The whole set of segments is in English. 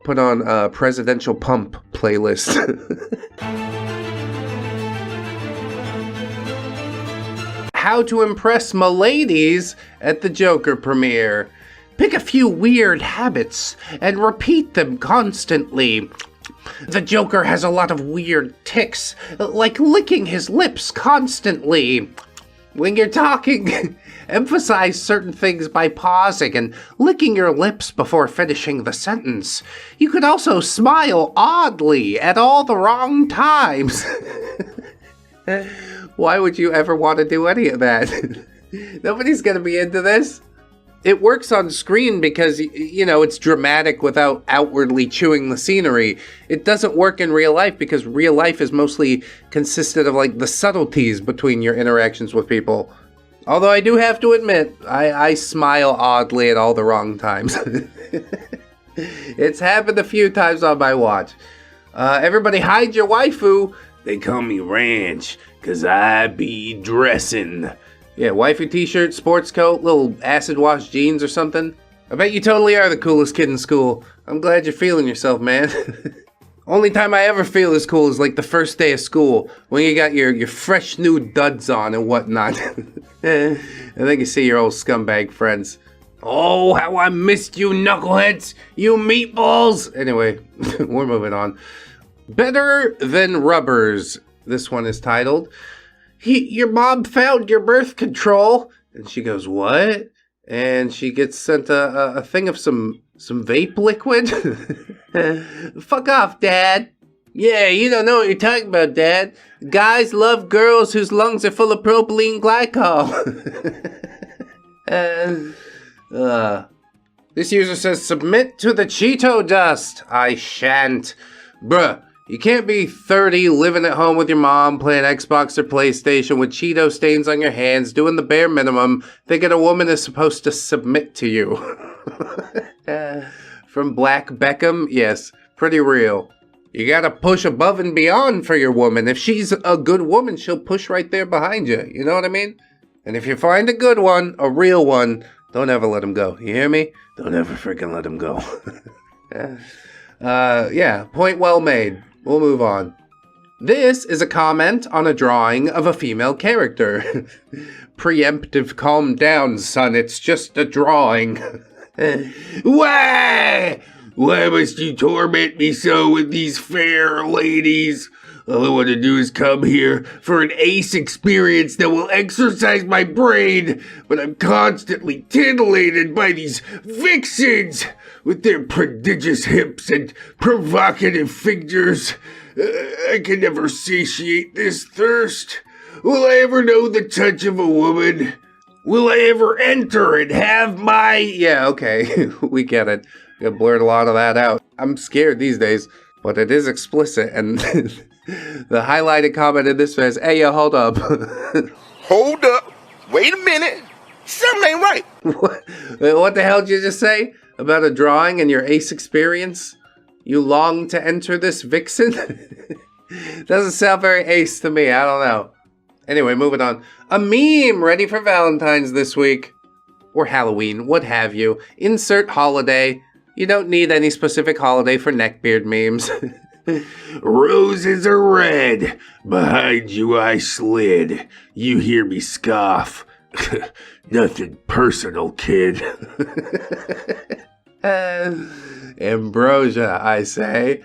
put on a presidential pump playlist. How to impress m'ladies at the Joker premiere. Pick a few weird habits and repeat them constantly. The Joker has a lot of weird tics, like licking his lips constantly. When you're talking, emphasize certain things by pausing and licking your lips before finishing the sentence. You could also smile oddly at all the wrong times. Why would you ever want to do any of that? Nobody's going to be into this. It works on screen because, you know, it's dramatic without outwardly chewing the scenery. It doesn't work in real life because real life is mostly consisted of, like, the subtleties between your interactions with people. Although I do have to admit, I smile oddly at all the wrong times. It's happened a few times on my watch. Everybody hide your waifu. They call me Ranch, 'cause I be dressing. Yeah, waifu t-shirt, sports coat, little acid wash jeans or something. I bet you totally are the coolest kid in school. I'm glad you're feeling yourself, man. Only time I ever feel as cool is like the first day of school, when you got your fresh new duds on and whatnot. And then you see your old scumbag friends. Oh, how I missed you, knuckleheads! You meatballs! Anyway, we're moving on. Better Than Rubbers. This one is titled, Your mom found your birth control. And she goes, what? And she gets sent a thing of some vape liquid. Fuck off, Dad. Yeah, you don't know what you're talking about, Dad. Guys love girls whose lungs are full of propylene glycol. This user says, submit to the Cheeto dust. I shan't. Bruh. You can't be 30, living at home with your mom, playing Xbox or PlayStation with Cheeto stains on your hands, doing the bare minimum, thinking a woman is supposed to submit to you. From Black Beckham, yes, pretty real. You gotta push above and beyond for your woman. If she's a good woman, she'll push right there behind you. You know what I mean? And if you find a good one, a real one, don't ever let him go. You hear me? Don't ever freaking let him go. Yeah, point well made. We'll move on. This is a comment on a drawing of a female character. Preemptive, calm down, son. It's just a drawing. Why? Why must you torment me so with these fair ladies? All I want to do is come here for an ace experience that will exercise my brain, but I'm constantly titillated by these vixens with their prodigious hips and provocative figures. I can never satiate this thirst. Will I ever know the touch of a woman? Will I ever enter and have my... Yeah, okay, we get it. I blurred a lot of that out. I'm scared these days, but it is explicit, and the highlighted comment in this says, hey, yo, hold up. Hold up. Wait a minute. Something ain't right. What the hell did you just say? About a drawing and your ace experience? You long to enter this vixen? Doesn't sound very ace to me, I don't know. Anyway, moving on. A meme ready for Valentine's this week. Or Halloween, what have you. Insert holiday. You don't need any specific holiday for neckbeard memes. Roses are red. Behind you I slid. You hear me scoff. Nothing personal, kid. Ambrosia, I say.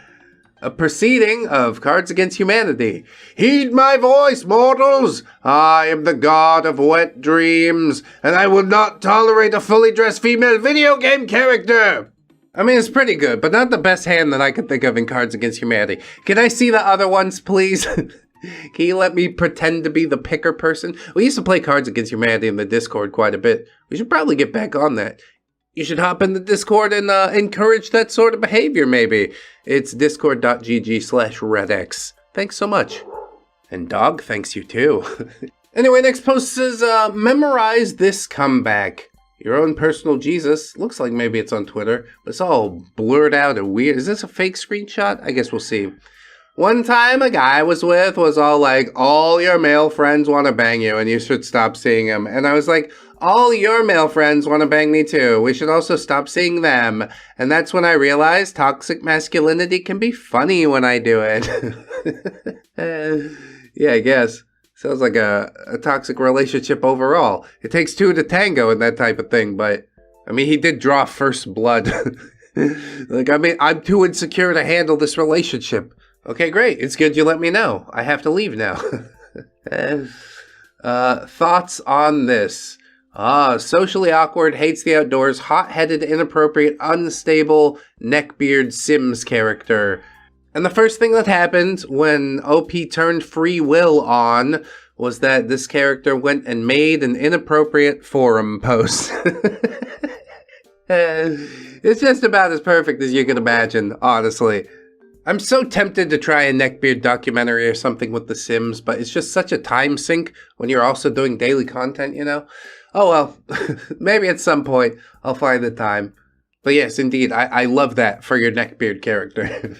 A proceeding of Cards Against Humanity. Heed my voice, mortals! I am the god of wet dreams, and I will not tolerate a fully dressed female video game character! I mean, it's pretty good, but not the best hand that I could think of in Cards Against Humanity. Can I see the other ones, please? Can you let me pretend to be the picker person? We used to play Cards Against Humanity in the Discord quite a bit. We should probably get back on that. You should hop in the Discord and encourage that sort of behavior, maybe. It's discord.gg/ReddX. Thanks so much. And Dog thanks you too. Anyway, next post says, memorize this comeback. Your own personal Jesus. Looks like maybe it's on Twitter, but it's all blurred out and weird. Is this a fake screenshot? I guess we'll see. One time a guy I was with was all like, all your male friends want to bang you and you should stop seeing him. And I was like, All your male friends want to bang me too. We should also stop seeing them. And that's when I realized toxic masculinity can be funny when I do it. Yeah, I guess. Sounds like a toxic relationship overall. It takes two to tango and that type of thing, but I mean, he did draw first blood. Like, I mean, I'm too insecure to handle this relationship. Okay, great. It's good you let me know. I have to leave now. Thoughts on this? Socially awkward, hates the outdoors, hot-headed, inappropriate, unstable, neckbeard Sims character. And the first thing that happened when OP turned free will on was that this character went and made an inappropriate forum post. It's just about as perfect as you can imagine, honestly. I'm so tempted to try a Neckbeard documentary or something with The Sims, but it's just such a time sink when you're also doing daily content, you know? Oh well, maybe at some point I'll find the time. But yes, indeed, I love that for your Neckbeard character.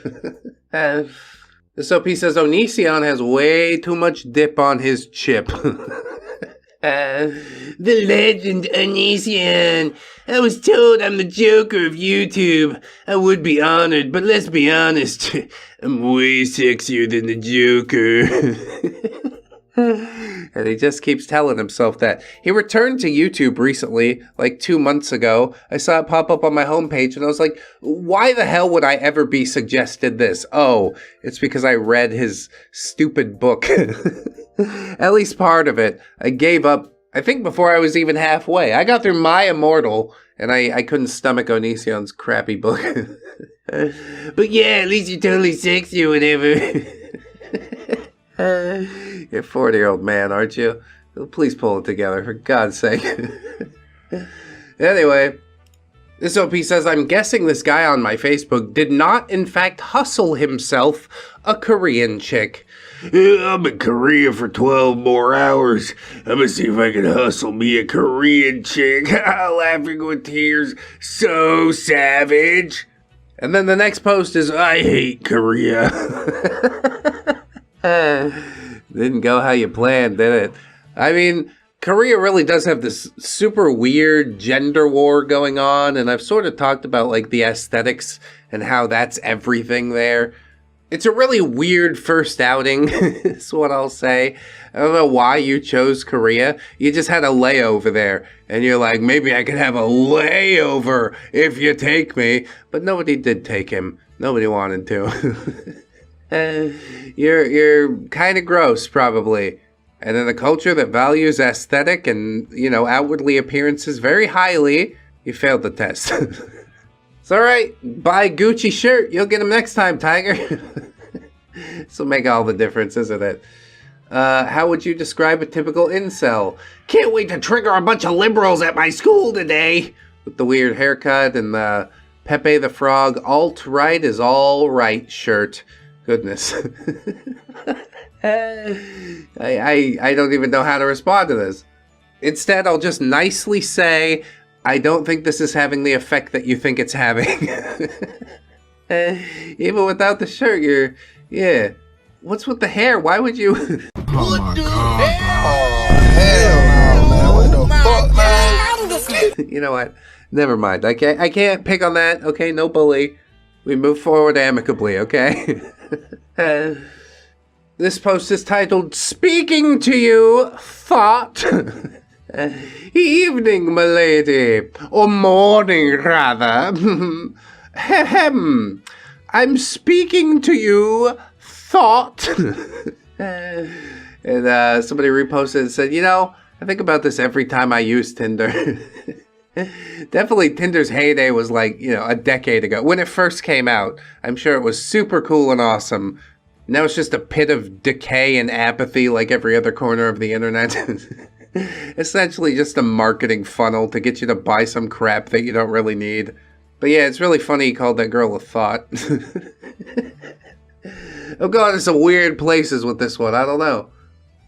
This OP says Onision has way too much dip on his chip. The legend Onision. I was told I'm the Joker of YouTube. I would be honored, but let's be honest. I'm way sexier than the Joker. And he just keeps telling himself that. He returned to YouTube recently, like 2 months ago. I saw it pop up on my homepage, and I was like, why the hell would I ever be suggested this? Oh, it's because I read his stupid book. At least part of it. I gave up, I think, before I was even halfway. I got through My Immortal, and I couldn't stomach Onision's crappy book. But yeah, at least you're totally sexy or whatever. You're a 40-year-old man, aren't you? Please pull it together, for God's sake. Anyway, this OP says, I'm guessing this guy on my Facebook did not, in fact, hustle himself a Korean chick. I'm in Korea for 12 more hours. I'm gonna see if I can hustle me a Korean chick. Laughing with tears. So savage. And then the next post is, I hate Korea. Didn't go how you planned, did it? I mean, Korea really does have this super weird gender war going on, and I've sort of talked about like the aesthetics and how that's everything there. It's a really weird first outing, is what I'll say. I don't know why you chose Korea. You just had a layover there, and you're like, maybe I could have a layover if you take me. But nobody did take him. Nobody wanted to. You're kind of gross, probably. And in a culture that values aesthetic and, you know, outwardly appearances very highly, you failed the test. It's alright. Buy a Gucci shirt. You'll get them next time, Tiger. This will make all the difference, isn't it? How would you describe a typical incel? Can't wait to trigger a bunch of liberals at my school today. With the weird haircut and the Pepe the Frog alt-right is all right shirt. Goodness. I don't even know how to respond to this. Instead, I'll just nicely say, I don't think this is having the effect that you think it's having. Even without the shirt, yeah. What's with the hair? Why would you? Oh my God. Oh, hell no, man. What the fuck, man? You know what? Never mind. I can't pick on that. Okay, no bully. We move forward amicably, okay? This post is titled, Speaking to You, Thought. Evening, milady. Or morning, rather. Ahem. I'm speaking to you, Thought. And somebody reposted and said, you know, I think about this every time I use Tinder. Definitely Tinder's heyday was like, you know, a decade ago. When it first came out, I'm sure it was super cool and awesome. Now it's just a pit of decay and apathy like every other corner of the internet. Essentially just a marketing funnel to get you to buy some crap that you don't really need. But yeah, it's really funny he called that girl a thought. I'm going to some weird places with this one, I don't know.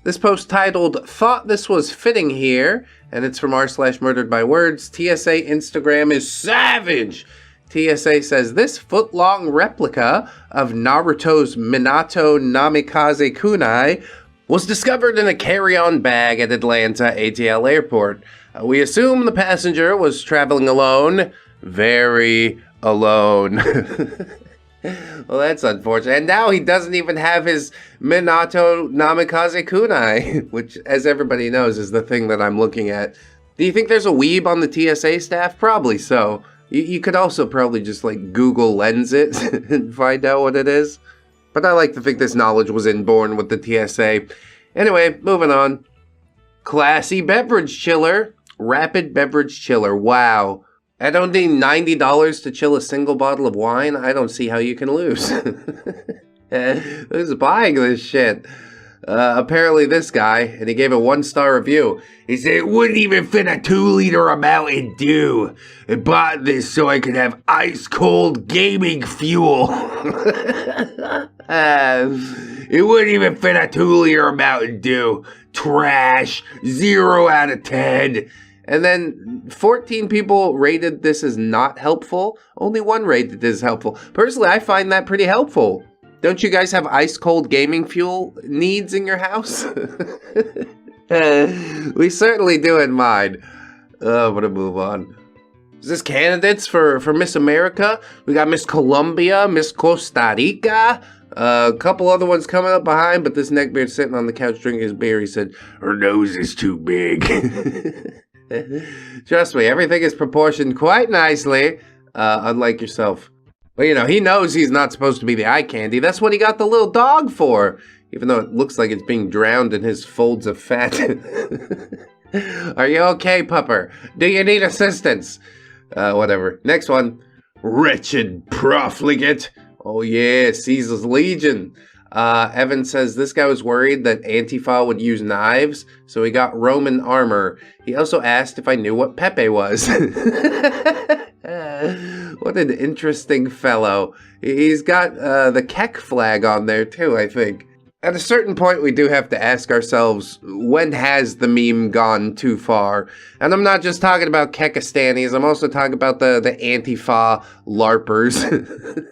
This post titled, Thought This Was Fitting Here, and it's from r/murderedbywords. TSA Instagram is savage. TSA says, this foot-long replica of Naruto's Minato Namikaze Kunai was discovered in a carry-on bag at Atlanta ATL Airport. We assume the passenger was traveling alone. Very alone. Well, that's unfortunate. And now he doesn't even have his Minato Namikaze Kunai, which, as everybody knows, is the thing that I'm looking at. Do you think there's a weeb on the TSA staff? Probably so. You could also probably just, like, Google Lens it and find out what it is. But I like to think this knowledge was inborn with the TSA. Anyway, moving on. Classy beverage chiller. Rapid beverage chiller. Wow. I don't need $90 to chill a single bottle of wine. I don't see how you can lose. Who's buying this shit? Apparently this guy, and he gave a 1-star review. He said it wouldn't even fit a 2-liter of Mountain Dew. I bought this so I could have ice-cold gaming fuel. It wouldn't even fit a 2-liter of Mountain Dew. Trash. 0 out of 10. And then 14 people rated this as not helpful. Only 1 rated this as helpful. Personally, I find that pretty helpful. Don't you guys have ice-cold gaming fuel needs in your house? We certainly do in mine. I'm gonna move on. Is this candidates for Miss America? We got Miss Colombia, Miss Costa Rica. A couple other ones coming up behind, but this neckbeard sitting on the couch drinking his beer. He said, her nose is too big. Trust me, everything is proportioned quite nicely, unlike yourself. But, you know, he knows he's not supposed to be the eye candy. That's what he got the little dog for, even though it looks like it's being drowned in his folds of fat. Are you okay, pupper? Do you need assistance? Whatever. Next one. Wretched profligate. Oh, yeah, Caesar's Legion. Evan says this guy was worried that Antifa would use knives, so he got Roman armor. He also asked if I knew what Pepe was. What an interesting fellow. He's got the Keck flag on there too, I think. At a certain point, we do have to ask ourselves, when has the meme gone too far? And I'm not just talking about Kekistanis, I'm also talking about the Antifa LARPers.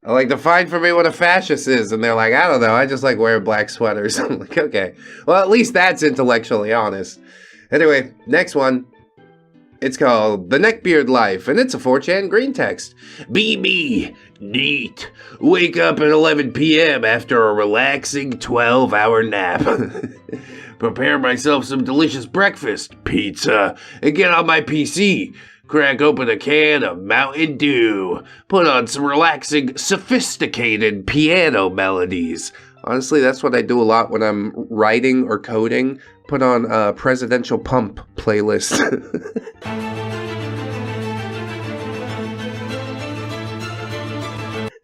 Like, define for me what a fascist is, and they're like, I don't know, I just like wearing black sweaters. I'm like, okay, well, at least that's intellectually honest. Anyway, next one. It's called The Neckbeard Life, and it's a 4chan green text. Be me, neat. Wake up at 11 p.m. after a relaxing 12-hour nap. Prepare myself some delicious breakfast, pizza, and get on my PC. Crack open a can of Mountain Dew. Put on some relaxing, sophisticated piano melodies. Honestly, that's what I do a lot when I'm writing or coding. Put on a Presidential Pump playlist.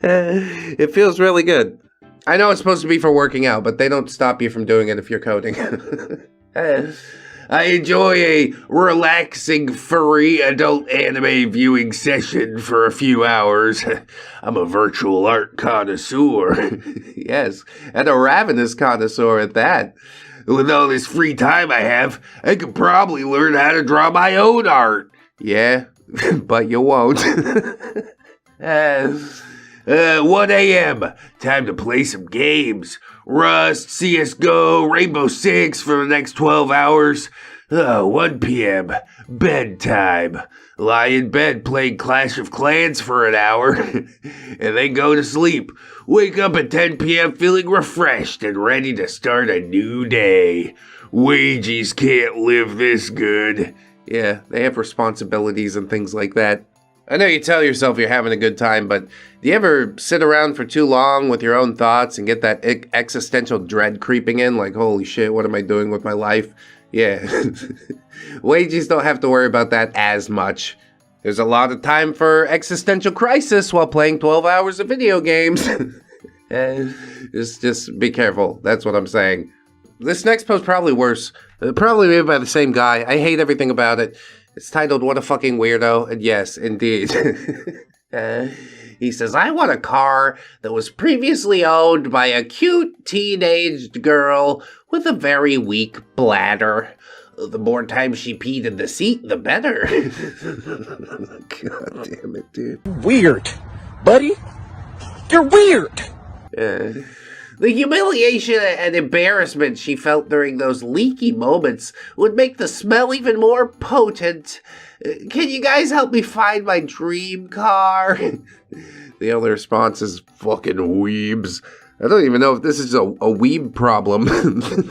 It feels really good. I know it's supposed to be for working out, but they don't stop you from doing it if you're coding. I enjoy a relaxing, furry adult anime viewing session for a few hours. I'm a virtual art connoisseur. Yes, and a ravenous connoisseur at that. With all this free time I have, I could probably learn how to draw my own art. Yeah, but you won't. 1 a.m. Time to play some games. Rust, CSGO, Rainbow Six for the next 12 hours. 1 p.m. Bedtime. Lie in bed playing Clash of Clans for an hour. And then go to sleep. Wake up at 10 p.m. feeling refreshed and ready to start a new day. Wages can't live this good. Yeah, they have responsibilities and things like that. I know you tell yourself you're having a good time, but do you ever sit around for too long with your own thoughts and get that existential dread creeping in? Like, holy shit, what am I doing with my life? Yeah. Wages don't have to worry about that as much. There's a lot of time for existential crisis while playing 12 hours of video games. Just be careful. That's what I'm saying. This next post probably worse. Probably made by the same guy. I hate everything about it. It's titled, What a Fucking Weirdo, and yes, indeed. He says, I want a car that was previously owned by a cute teenaged girl with a very weak bladder. The more times she peed in the seat, the better. God damn it, dude. Weird, buddy. You're weird. The humiliation and embarrassment she felt during those leaky moments would make the smell even more potent. Can you guys help me find my dream car? The only response is fucking weebs. I don't even know if this is a weeb problem.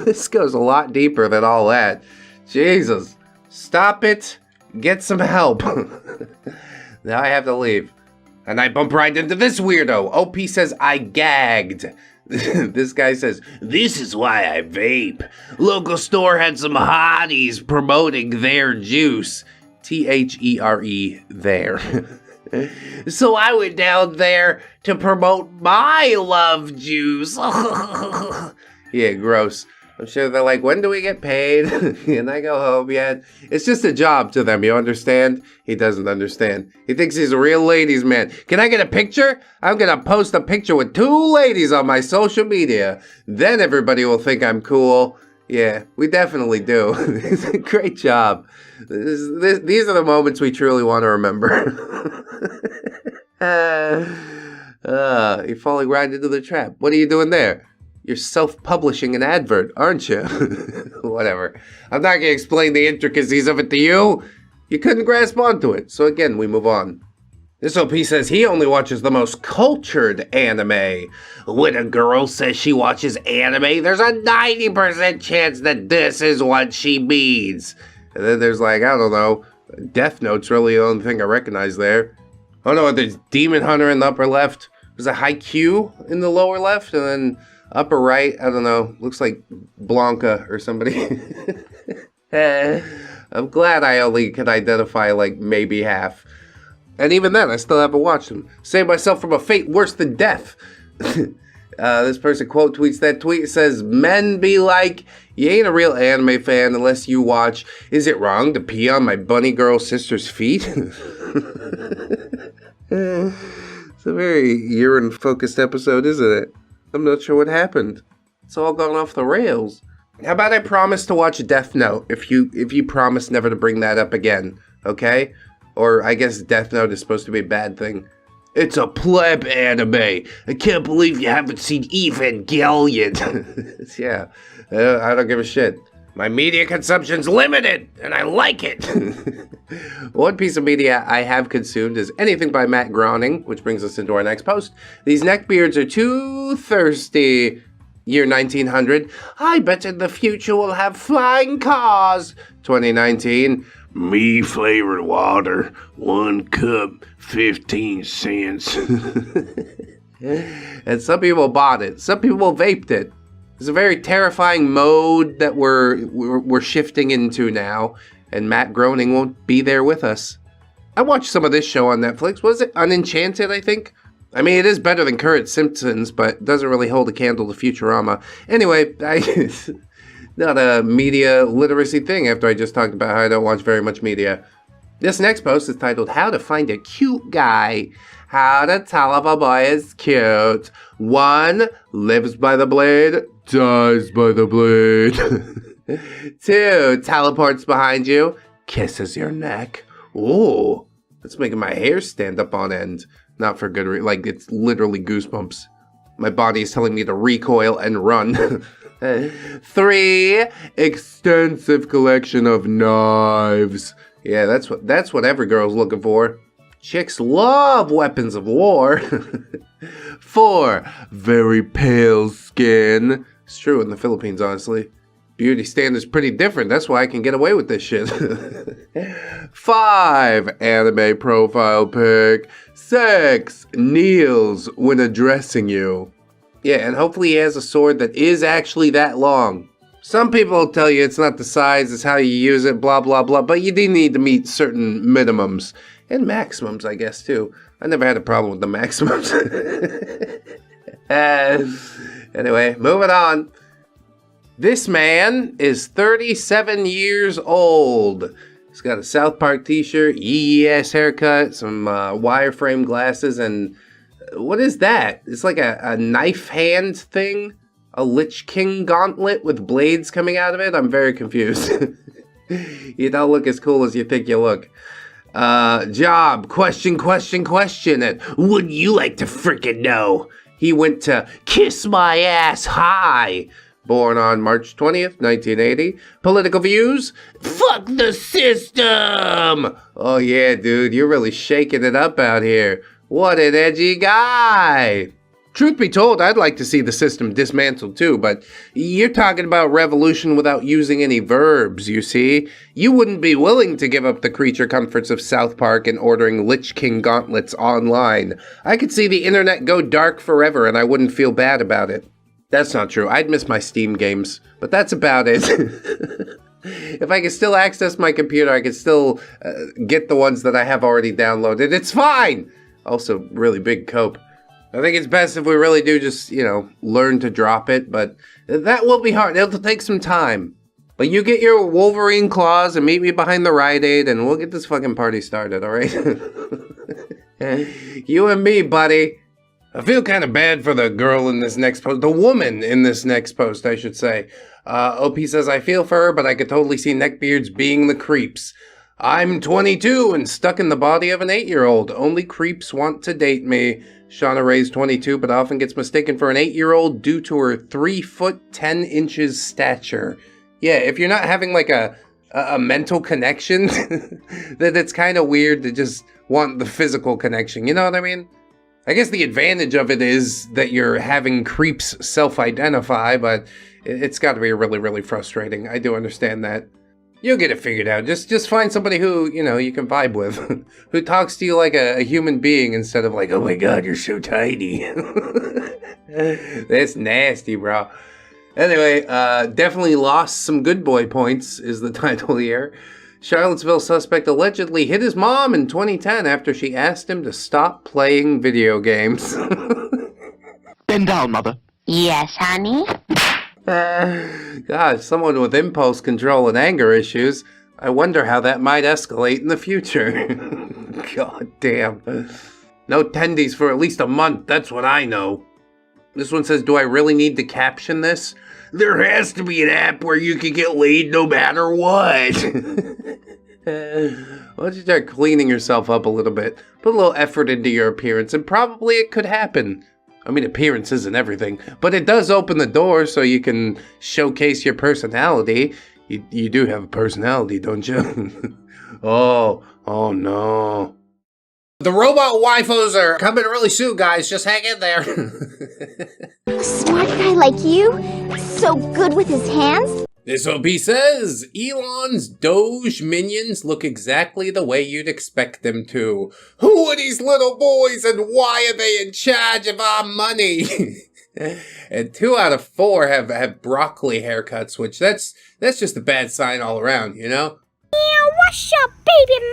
This goes a lot deeper than all that. Jesus. Stop it. Get some help. Now I have to leave. And I bump right into this weirdo. OP says I gagged. This guy says, this is why I vape. Local store had some hotties promoting their juice. THERE, there. So I went down there to promote my love juice. Yeah, gross. I'm sure they're like, when do we get paid? And I go home yet? It's just a job to them, you understand? He doesn't understand. He thinks he's a real ladies' man. Can I get a picture? I'm gonna post a picture with 2 ladies on my social media. Then everybody will think I'm cool. Yeah, we definitely do. It's a great job. These are the moments we truly want to remember. You're falling right into the trap. What are you doing there? You're self-publishing an advert, aren't you? Whatever. I'm not going to explain the intricacies of it to you. You couldn't grasp onto it. So again, we move on. This OP says he only watches the most cultured anime. When a girl says she watches anime, there's a 90% chance that this is what she means. And then there's like, I don't know, Death Note's really the only thing I recognize there. Oh no, there's Demon Hunter in the upper left. There's a Haikyuu in the lower left, and then upper right, I don't know, looks like Blanca or somebody. I'm glad I only can identify like maybe half. And even then, I still haven't watched them. Save myself from a fate worse than death. This person quote tweets that tweet. It says, men be like, you ain't a real anime fan unless you watch Is It Wrong to Pee on My Bunny Girl Sister's Feet? It's a very urine-focused episode, isn't it? I'm not sure what happened. It's all gone off the rails. How about I promise to watch Death Note if you promise never to bring that up again, okay? Or I guess Death Note is supposed to be a bad thing. It's a pleb anime. I can't believe you haven't seen Evangelion. Yeah, I don't give a shit. My media consumption's limited, and I like it. One piece of media I have consumed is anything by Matt Groening, which brings us into our next post. These neckbeards are too thirsty. Year 1900. I bet in the future we'll have flying cars. 2019. Me flavored water, 1 cup, 15 cents. And some people bought it. Some people vaped it. It's a very terrifying mode that we're shifting into now, and Matt Groening won't be there with us. I watched some of this show on Netflix. Was it Unenchanted, I think? I mean, it is better than current Simpsons, but doesn't really hold a candle to Futurama. Anyway, not a media literacy thing after I just talked about how I don't watch very much media. This next post is titled, How to Find a Cute Guy. How to tell if a boy is cute. 1, lives by the blade, dies by the blade. 2, teleports behind you, kisses your neck. Ooh, that's making my hair stand up on end. Not for good reason, like it's literally goosebumps. My body is telling me to recoil and run. 3, extensive collection of knives. Yeah, that's what every girl's looking for. Chicks love weapons of war. 4, very pale skin. It's true in the Philippines, honestly. Beauty standards pretty different. That's why I can get away with this shit. 5, anime profile pic. 6, kneels when addressing you. Yeah, and hopefully he has a sword that is actually that long. Some people will tell you it's not the size, it's how you use it, blah, blah, blah. But you do need to meet certain minimums. And maximums, I guess, too. I never had a problem with the maximums. Anyway, moving on. This man is 37 years old. He's got a South Park t-shirt, yee-ass haircut, some wireframe glasses, and what is that? It's like a knife hand thing? A Lich King gauntlet with blades coming out of it? I'm very confused. You don't look as cool as you think you look. Job, question, and wouldn't you like to frickin' know? He went to kiss my ass high. Born on March 20th, 1980. Political views? Fuck the system! Oh yeah, dude, you're really shaking it up out here. What an edgy guy! Truth be told, I'd like to see the system dismantled too, but you're talking about revolution without using any verbs, you see? You wouldn't be willing to give up the creature comforts of South Park and ordering Lich King gauntlets online. I could see the internet go dark forever and I wouldn't feel bad about it. That's not true. I'd miss my Steam games, but that's about it. If I could still access my computer, I could still get the ones that I have already downloaded. It's fine! Also, really big cope. I think it's best if we really do just, learn to drop it, but that will be hard. It'll take some time. But you get your Wolverine claws and meet me behind the Rite Aid, and we'll get this fucking party started, alright? You and me, buddy. I feel kind of bad for the girl in this next post. The woman in this next post, I should say. OP says, I feel for her, but I could totally see neckbeards being the creeps. I'm 22 and stuck in the body of an 8-year-old. Only creeps want to date me. Shauna Ray's 22, but often gets mistaken for an 8-year-old due to her 3 foot 10 inches stature. Yeah, if you're not having like a mental connection, then it's kind of weird to just want the physical connection. You know what I mean? I guess the advantage of it is that you're having creeps self-identify, but it's got to be really, really frustrating. I do understand that. You'll get it figured out. Just find somebody who, you can vibe with. Who talks to you like a human being instead of like, oh my god, you're so tiny. That's nasty, bro. Anyway, definitely lost some good boy points is the title here. Charlottesville suspect allegedly hit his mom in 2010 after she asked him to stop playing video games. Bend down, mother. Yes, honey? God, someone with impulse control and anger issues. I wonder how that might escalate in the future. God damn. No tendies for at least a month, that's what I know. This one says, do I really need to caption this? There has to be an app where you can get laid no matter what. Why don't you start cleaning yourself up a little bit? Put a little effort into your appearance, and probably it could happen. I mean, appearance isn't everything, but it does open the door so you can showcase your personality. You do have a personality, don't you? Oh no. The robot waifus are coming really soon, guys. Just hang in there. A smart guy like you? So good with his hands? This OP says, Elon's Doge minions look exactly the way you'd expect them to. Who are these little boys and why are they in charge of our money? And 2 out of 4 have broccoli haircuts, which that's just a bad sign all around, Yeah, what's up, baby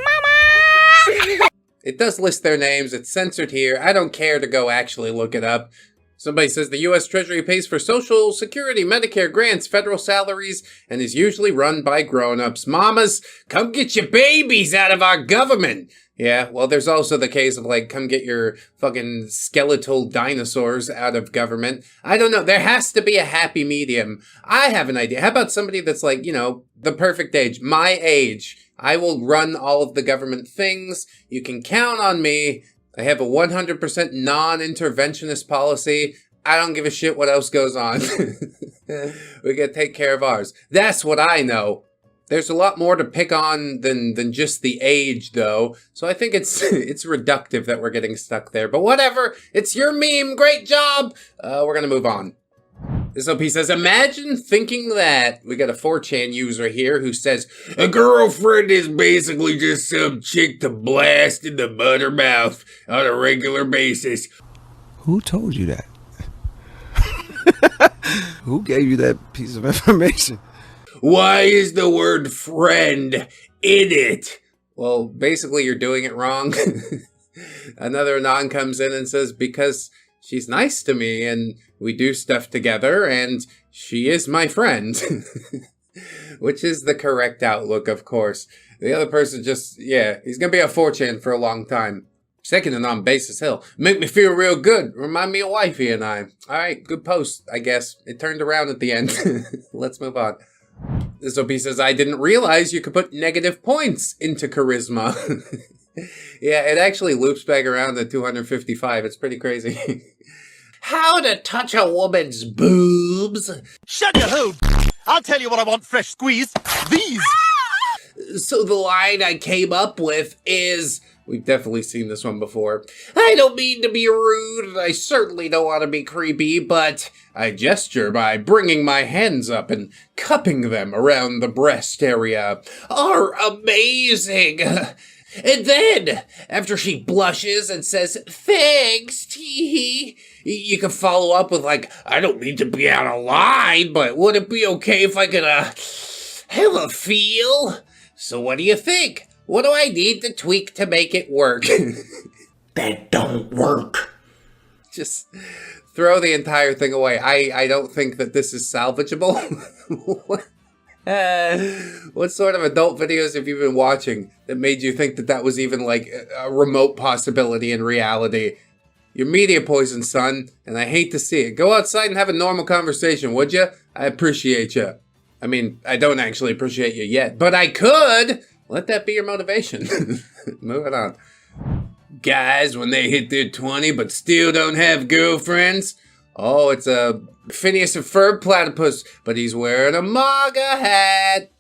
mama? It does list their names. It's censored here. I don't care to go actually look it up. Somebody says the U.S. Treasury pays for Social Security, Medicare grants, federal salaries, and is usually run by grown-ups. Mamas, come get your babies out of our government. Yeah, well, there's also the case of, come get your fucking skeletal dinosaurs out of government. I don't know. There has to be a happy medium. I have an idea. How about somebody that's the perfect age, my age? I will run all of the government things. You can count on me. I have a 100% non-interventionist policy. I don't give a shit what else goes on. We gotta take care of ours. That's what I know. There's a lot more to pick on than just the age, though. So I think it's reductive that we're getting stuck there. But whatever. It's your meme. Great job. We're gonna move on. This OP says, imagine thinking that. We got a 4chan user here who says, a girlfriend is basically just some chick to blast in the butter mouth on a regular basis. Who told you that? Who gave you that piece of information? Why is the word friend in it? Well, basically you're doing it wrong. Another anon comes in and says, because she's nice to me and we do stuff together and she is my friend. Which is the correct outlook, of course. The other person just, he's gonna be a 4chan for a long time. Second anon basis hill. Make me feel real good. Remind me of wifey and I. Alright, good post, I guess. It turned around at the end. Let's move on. This OP says, I didn't realize you could put negative points into charisma. Yeah, it actually loops back around to 255. It's pretty crazy. how to touch a woman's boobs. Shut your hole. I'll tell you what I want, fresh squeeze. These. So the line I came up with is, we've definitely seen this one before. I don't mean to be rude, and I certainly don't want to be creepy, but I gesture by bringing my hands up and cupping them around the breast area are amazing. And then, after she blushes and says, thanks, tee, you can follow up with like, I don't mean to be out of line, but would it be okay if I could, have a feel? So what do you think? What do I need to tweak to make it work? That don't work. Just throw the entire thing away. I don't think that this is salvageable. What sort of adult videos have you been watching that made you think that that was even like a remote possibility in reality? You're media poison, son, and I hate to see it. Go outside and have a normal conversation, would you? I appreciate you. I mean, I don't actually appreciate you yet, but I could. Let that be your motivation. Moving on. Guys, when they hit their 20 but still don't have girlfriends. Oh, it's a Phineas and Ferb platypus, but he's wearing a MAGA hat.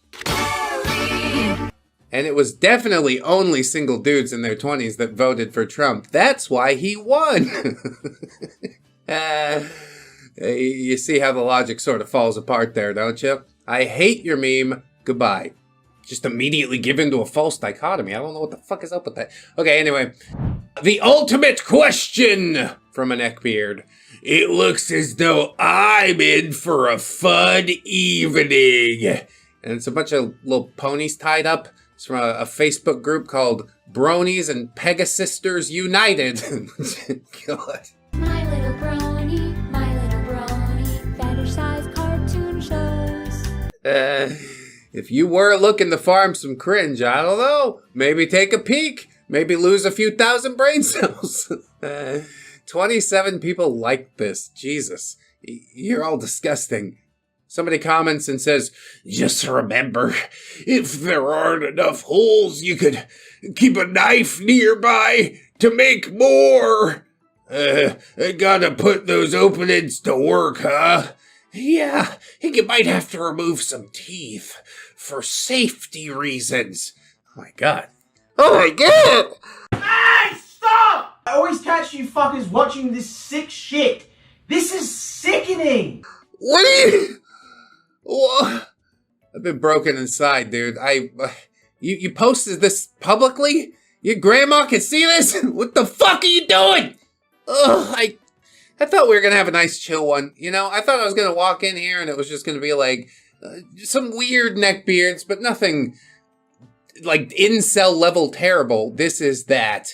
And it was definitely only single dudes in their 20s that voted for Trump. That's why he won. You see how the logic sort of falls apart there, don't you? I hate your meme. Goodbye. Just immediately give in to a false dichotomy. I don't know what the fuck is up with that. Okay, anyway. The ultimate question from a neckbeard. It looks as though I'm in for a fun evening. And it's a bunch of little ponies tied up. It's from a Facebook group called Bronies and Pegasisters United. God. My little brony, fetish size cartoon shows. If you were looking to farm some cringe, I don't know, maybe take a peek, maybe lose a few thousand brain cells. 27 people liked this. Jesus, you're all disgusting. Somebody comments and says, just remember, if there aren't enough holes, you could keep a knife nearby to make more. Gotta put those openings to work, huh? Yeah, you might have to remove some teeth for safety reasons. Oh my god. Oh my god! Hey, stop! I always catch you fuckers watching this sick shit. This is sickening. What are you... What? I've been broken inside, dude. You posted this publicly? Your grandma can see this? What the fuck are you doing? Ugh, I thought we were gonna have a nice chill one, you know? I thought I was gonna walk in here and it was just gonna be like some weird neckbeards, but nothing like incel level terrible. This is that.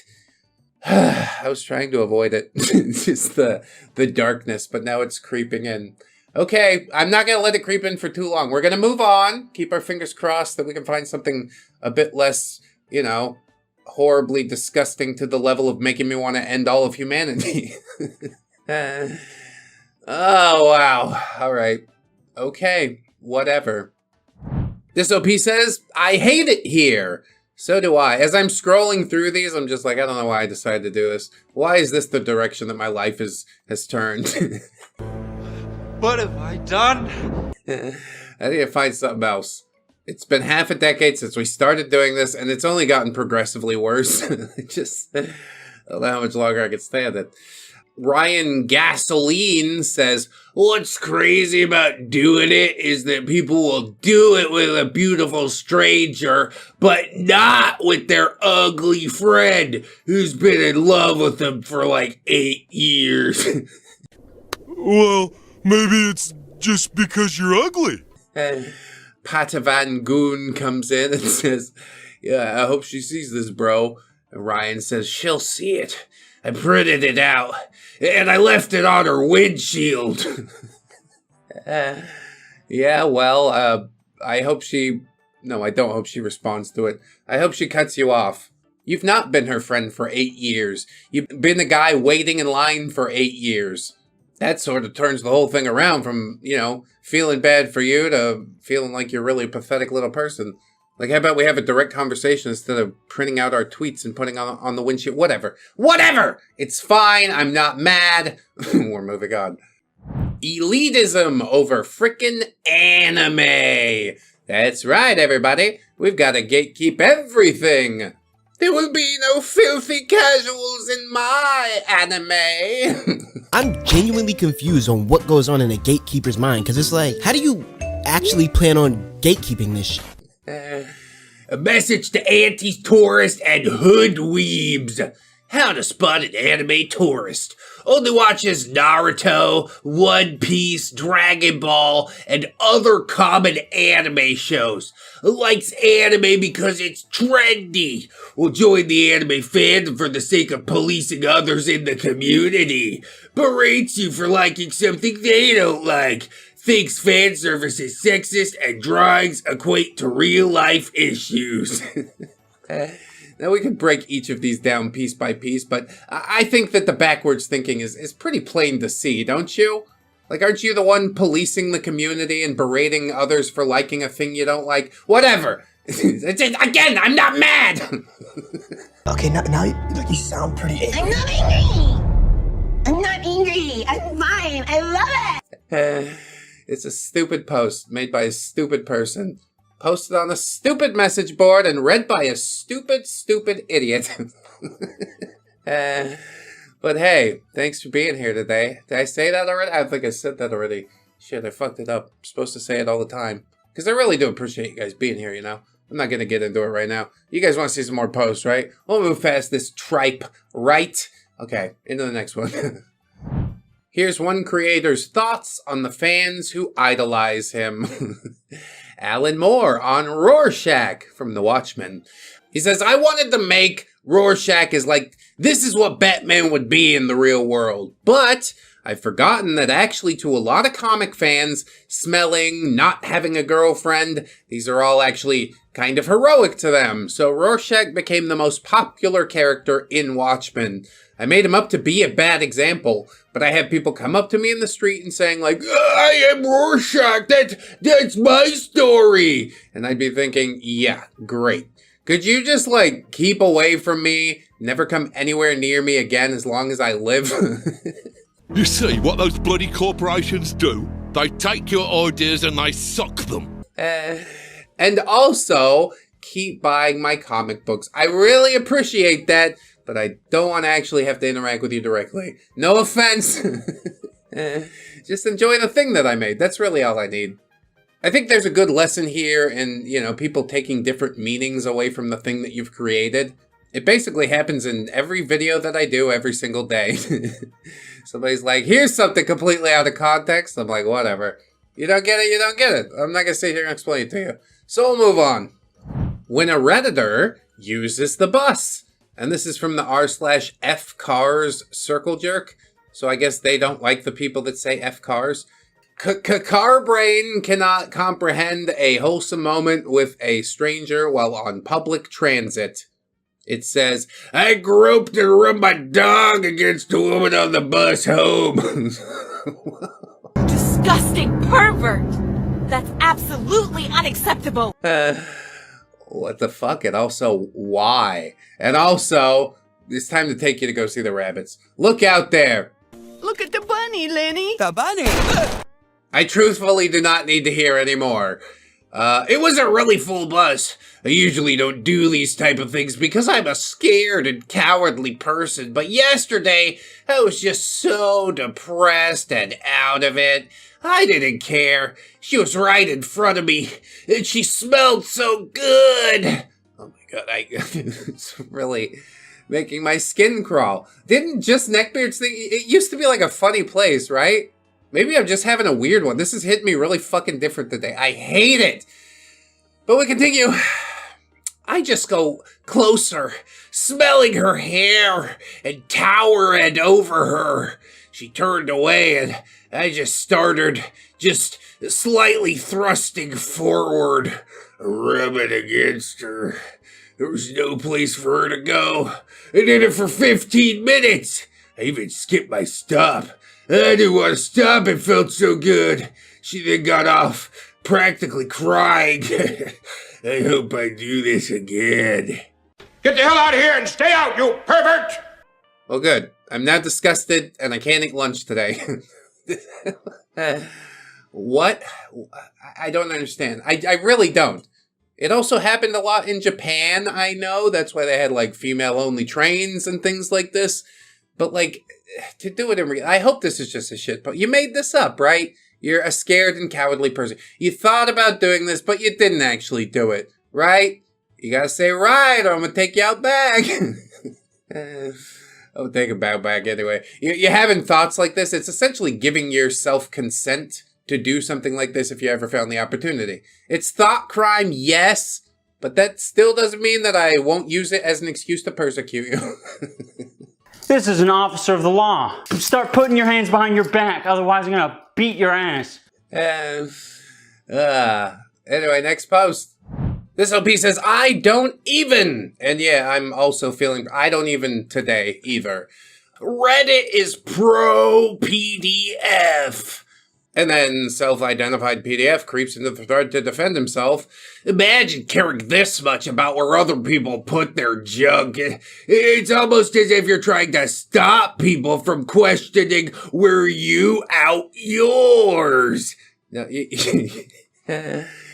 I was trying to avoid it. Just the darkness, but now it's creeping in. Okay, I'm not gonna let it creep in for too long. We're gonna move on. Keep our fingers crossed that we can find something a bit less, you know, horribly disgusting to the level of making me want to end all of humanity. Oh, wow. All right. Okay, whatever. This OP says, I hate it here. So do I. As I'm scrolling through these, I'm just like, I don't know why I decided to do this. Why is this the direction that my life has turned? What have I done? I need to find something else. It's been half a decade since we started doing this, and it's only gotten progressively worse. Just, I don't know how much longer I can stand it. Ryan Gasoline says, what's crazy about doing it is that people will do it with a beautiful stranger, but not with their ugly friend who's been in love with them for like 8 years. Well, maybe it's just because you're ugly. Patavan Goon comes in and says, yeah, I hope she sees this, bro. And Ryan says, she'll see it. I printed it out, and I left it on her windshield. Yeah, well, I hope she... No, I don't hope she responds to it. I hope she cuts you off. You've not been her friend for 8 years. You've been the guy waiting in line for 8 years. That sort of turns the whole thing around from, you know, feeling bad for you to feeling like you're really a pathetic little person. Like, how about we have a direct conversation instead of printing out our tweets and putting on the windshield? Whatever. Whatever! It's fine. I'm not mad. We're moving on. Elitism over frickin' anime. That's right, everybody. We've got to gatekeep everything. There will be no filthy casuals in my anime. I'm genuinely confused on what goes on in a gatekeeper's mind, because it's like, how do you actually plan on gatekeeping this shit? A message to anti-tourist and hood weebs. How to spot an anime tourist. Only watches Naruto, One Piece, Dragon Ball, and other common anime shows. Likes anime because it's trendy. Will join the anime fandom for the sake of policing others in the community. Berates you for liking something they don't like. Thinks fan service is sexist and drawings equate to real life issues. Now we could break each of these down piece by piece, but I think that the backwards thinking is pretty plain to see, don't you? Like, aren't you the one policing the community and berating others for liking a thing you don't like? Whatever. Again, I'm not mad. Okay, now you sound pretty angry. I'm not angry! I'm not angry! I'm fine! I love it! It's a stupid post made by a stupid person, posted on a stupid message board, and read by a stupid idiot. But hey, thanks for being here today. Did I say that already? I think I said that already. Shit, I fucked it up. I'm supposed to say it all the time. Because I really do appreciate you guys being here, you know? I'm not going to get into it right now. You guys want to see some more posts, right? We'll move past this tripe, right? Okay, into the next one. Here's one creator's thoughts on the fans who idolize him. Alan Moore on Rorschach from The Watchmen. He says, I wanted to make Rorschach as like, this is what Batman would be in the real world. But I've forgotten that actually to a lot of comic fans, smelling, not having a girlfriend, these are all actually kind of heroic to them. So Rorschach became the most popular character in Watchmen. I made him up to be a bad example, but I had people come up to me in the street and saying like, I am Rorschach, that's my story. And I'd be thinking, yeah, great. Could you just like keep away from me, never come anywhere near me again as long as I live? You see what those bloody corporations do? They take your ideas and they suck them. And also, keep buying my comic books. I really appreciate that, but I don't want to actually have to interact with you directly. No offense. Just enjoy the thing that I made. That's really all I need. I think there's a good lesson here in, you know, people taking different meanings away from the thing that you've created. It basically happens in every video that I do every single day. Somebody's like, here's something completely out of context. I'm like, whatever. You don't get it, you don't get it. I'm not going to sit here and explain it to you. So we'll move on. When a Redditor uses the bus. And this is from the r/f cars circle jerk. So I guess they don't like the people that say F cars. Car brain cannot comprehend a wholesome moment with a stranger while on public transit. It says, I groped and rubbed my dog against a woman on the bus home. Disgusting pervert! That's absolutely unacceptable! What the fuck? And also, why? And also, it's time to take you to go see the rabbits. Look out there! Look at the bunny, Lenny! The bunny! I truthfully do not need to hear anymore. It was a really full bus. I usually don't do these type of things because I'm a scared and cowardly person, but yesterday I was just so depressed and out of it. I didn't care. She was right in front of me, and she smelled so good. Oh my god, it's really making my skin crawl. Didn't JustNeckbeardThings think it used to be like a funny place, right? Maybe I'm just having a weird one. This has hit me really fucking different today. I hate it. But we continue. I just go closer, smelling her hair and towering over her. She turned away and I just started just slightly thrusting forward, rubbing against her. There was no place for her to go. I did it for 15 minutes. I even skipped my stop. I didn't want to stop, it felt so good. She then got off, practically crying. I hope I do this again. Get the hell out of here and stay out, you pervert! Well, good. I'm now disgusted, and I can't eat lunch today. What? I don't understand. I really don't. It also happened a lot in Japan, I know. That's why they had, like, female-only trains and things like this. But, like, to do it in real... I hope this is just a shit, but you made this up, right? You're a scared and cowardly person. You thought about doing this, but you didn't actually do it, right? You gotta say right, or I'm gonna take you out back. I'll take a bow back anyway. You're having thoughts like this. It's essentially giving yourself consent to do something like this if you ever found the opportunity. It's thought crime, yes, but that still doesn't mean that I won't use it as an excuse to persecute you. This is an officer of the law. Start putting your hands behind your back, otherwise I'm gonna beat your ass. Anyway, next post. This OP says, I don't even. And yeah, I'm also feeling I don't even today either. Reddit is pro PDF. And then self-identified PDF creeps into the thread to defend himself. Imagine caring this much about where other people put their junk. It's almost as if you're trying to stop people from questioning where you out yours. No,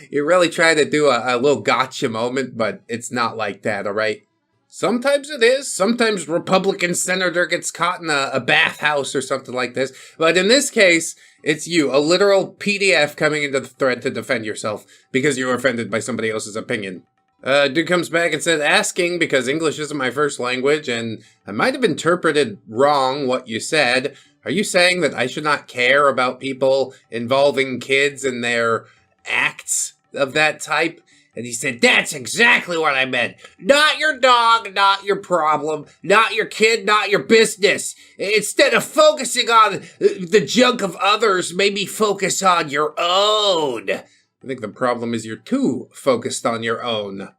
you're really trying to do a little gotcha moment, but it's not like that, all right? Sometimes it is. Sometimes Republican senator gets caught in a bathhouse or something like this. But in this case, it's you, a literal PDF coming into the thread to defend yourself because you were offended by somebody else's opinion. Dude comes back and says, asking because English isn't my first language and I might have interpreted wrong what you said. Are you saying that I should not care about people involving kids and their acts of that type? And he said, that's exactly what I meant. Not your dog, not your problem, not your kid, not your business. Instead of focusing on the junk of others, maybe focus on your own. I think the problem is you're too focused on your own.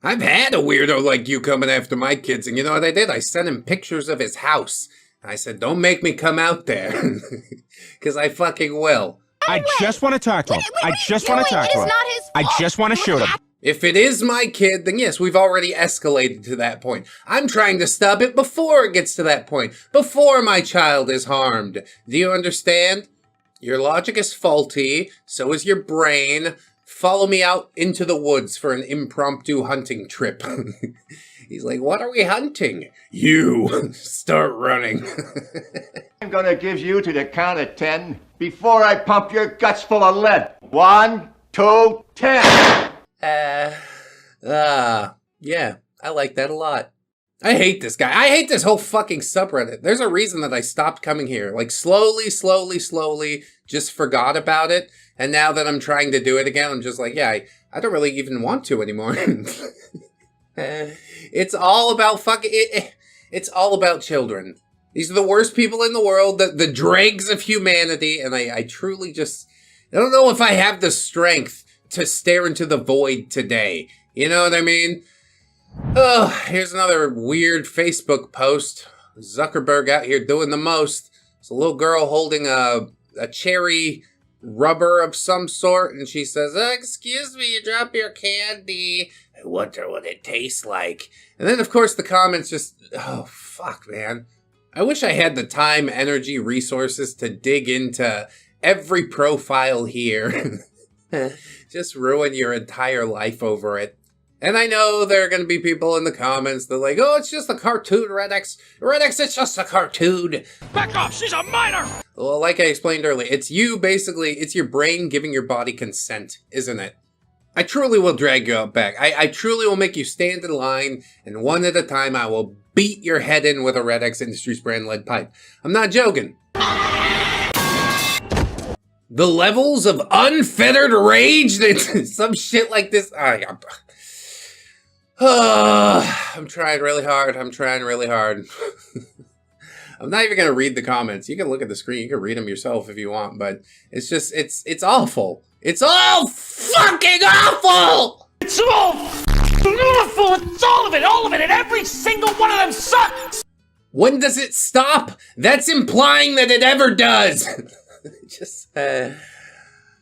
I've had a weirdo like you coming after my kids, and you know what I did? I sent him pictures of his house. I said, don't make me come out there, because I fucking will. I just want to talk to him. I just want to talk to him. I just want to shoot him. If it is my kid, then yes, we've already escalated to that point. I'm trying to stop it before it gets to that point, before my child is harmed. Do you understand? Your logic is faulty, so is your brain. Follow me out into the woods for an impromptu hunting trip. He's like, what are we hunting? You. Start running. I'm gonna give you to the count of 10 before I pump your guts full of lead. 1, 2, 10. Yeah, I like that a lot. I hate this guy. I hate this whole fucking subreddit. There's a reason that I stopped coming here. Like, slowly, just forgot about it. And now that I'm trying to do it again, I'm just like, yeah, I don't really even want to anymore. It's all about it's all about children. These are the worst people in the world, the dregs of humanity, and I truly just, I don't know if I have the strength to stare into the void today. You know what I mean? Oh, here's another weird Facebook post. Zuckerberg out here doing the most. It's a little girl holding a cherry rubber of some sort, and she says, excuse me, you drop your candy. I wonder what it tastes like. And then, of course, the comments just, oh, fuck, man. I wish I had the time, energy, resources to dig into every profile here. Just ruin your entire life over it. And I know there are going to be people in the comments that are like, oh, it's just a cartoon, ReddX. ReddX, it's just a cartoon. Back off, she's a minor! Well, like I explained earlier, it's you, basically, it's your brain giving your body consent, isn't it? I truly will drag you out back. I truly will make you stand in line, and one at a time I will beat your head in with a ReddX Industries brand lead pipe. I'm not joking. The levels of unfettered rage that some shit like this... I'm trying really hard. I'm not even going to read the comments. You can look at the screen. You can read them yourself if you want, but it's just, it's awful. It's all fucking awful! It's all awful! It's all of it, and every single one of them sucks! When does it stop? That's implying that it ever does.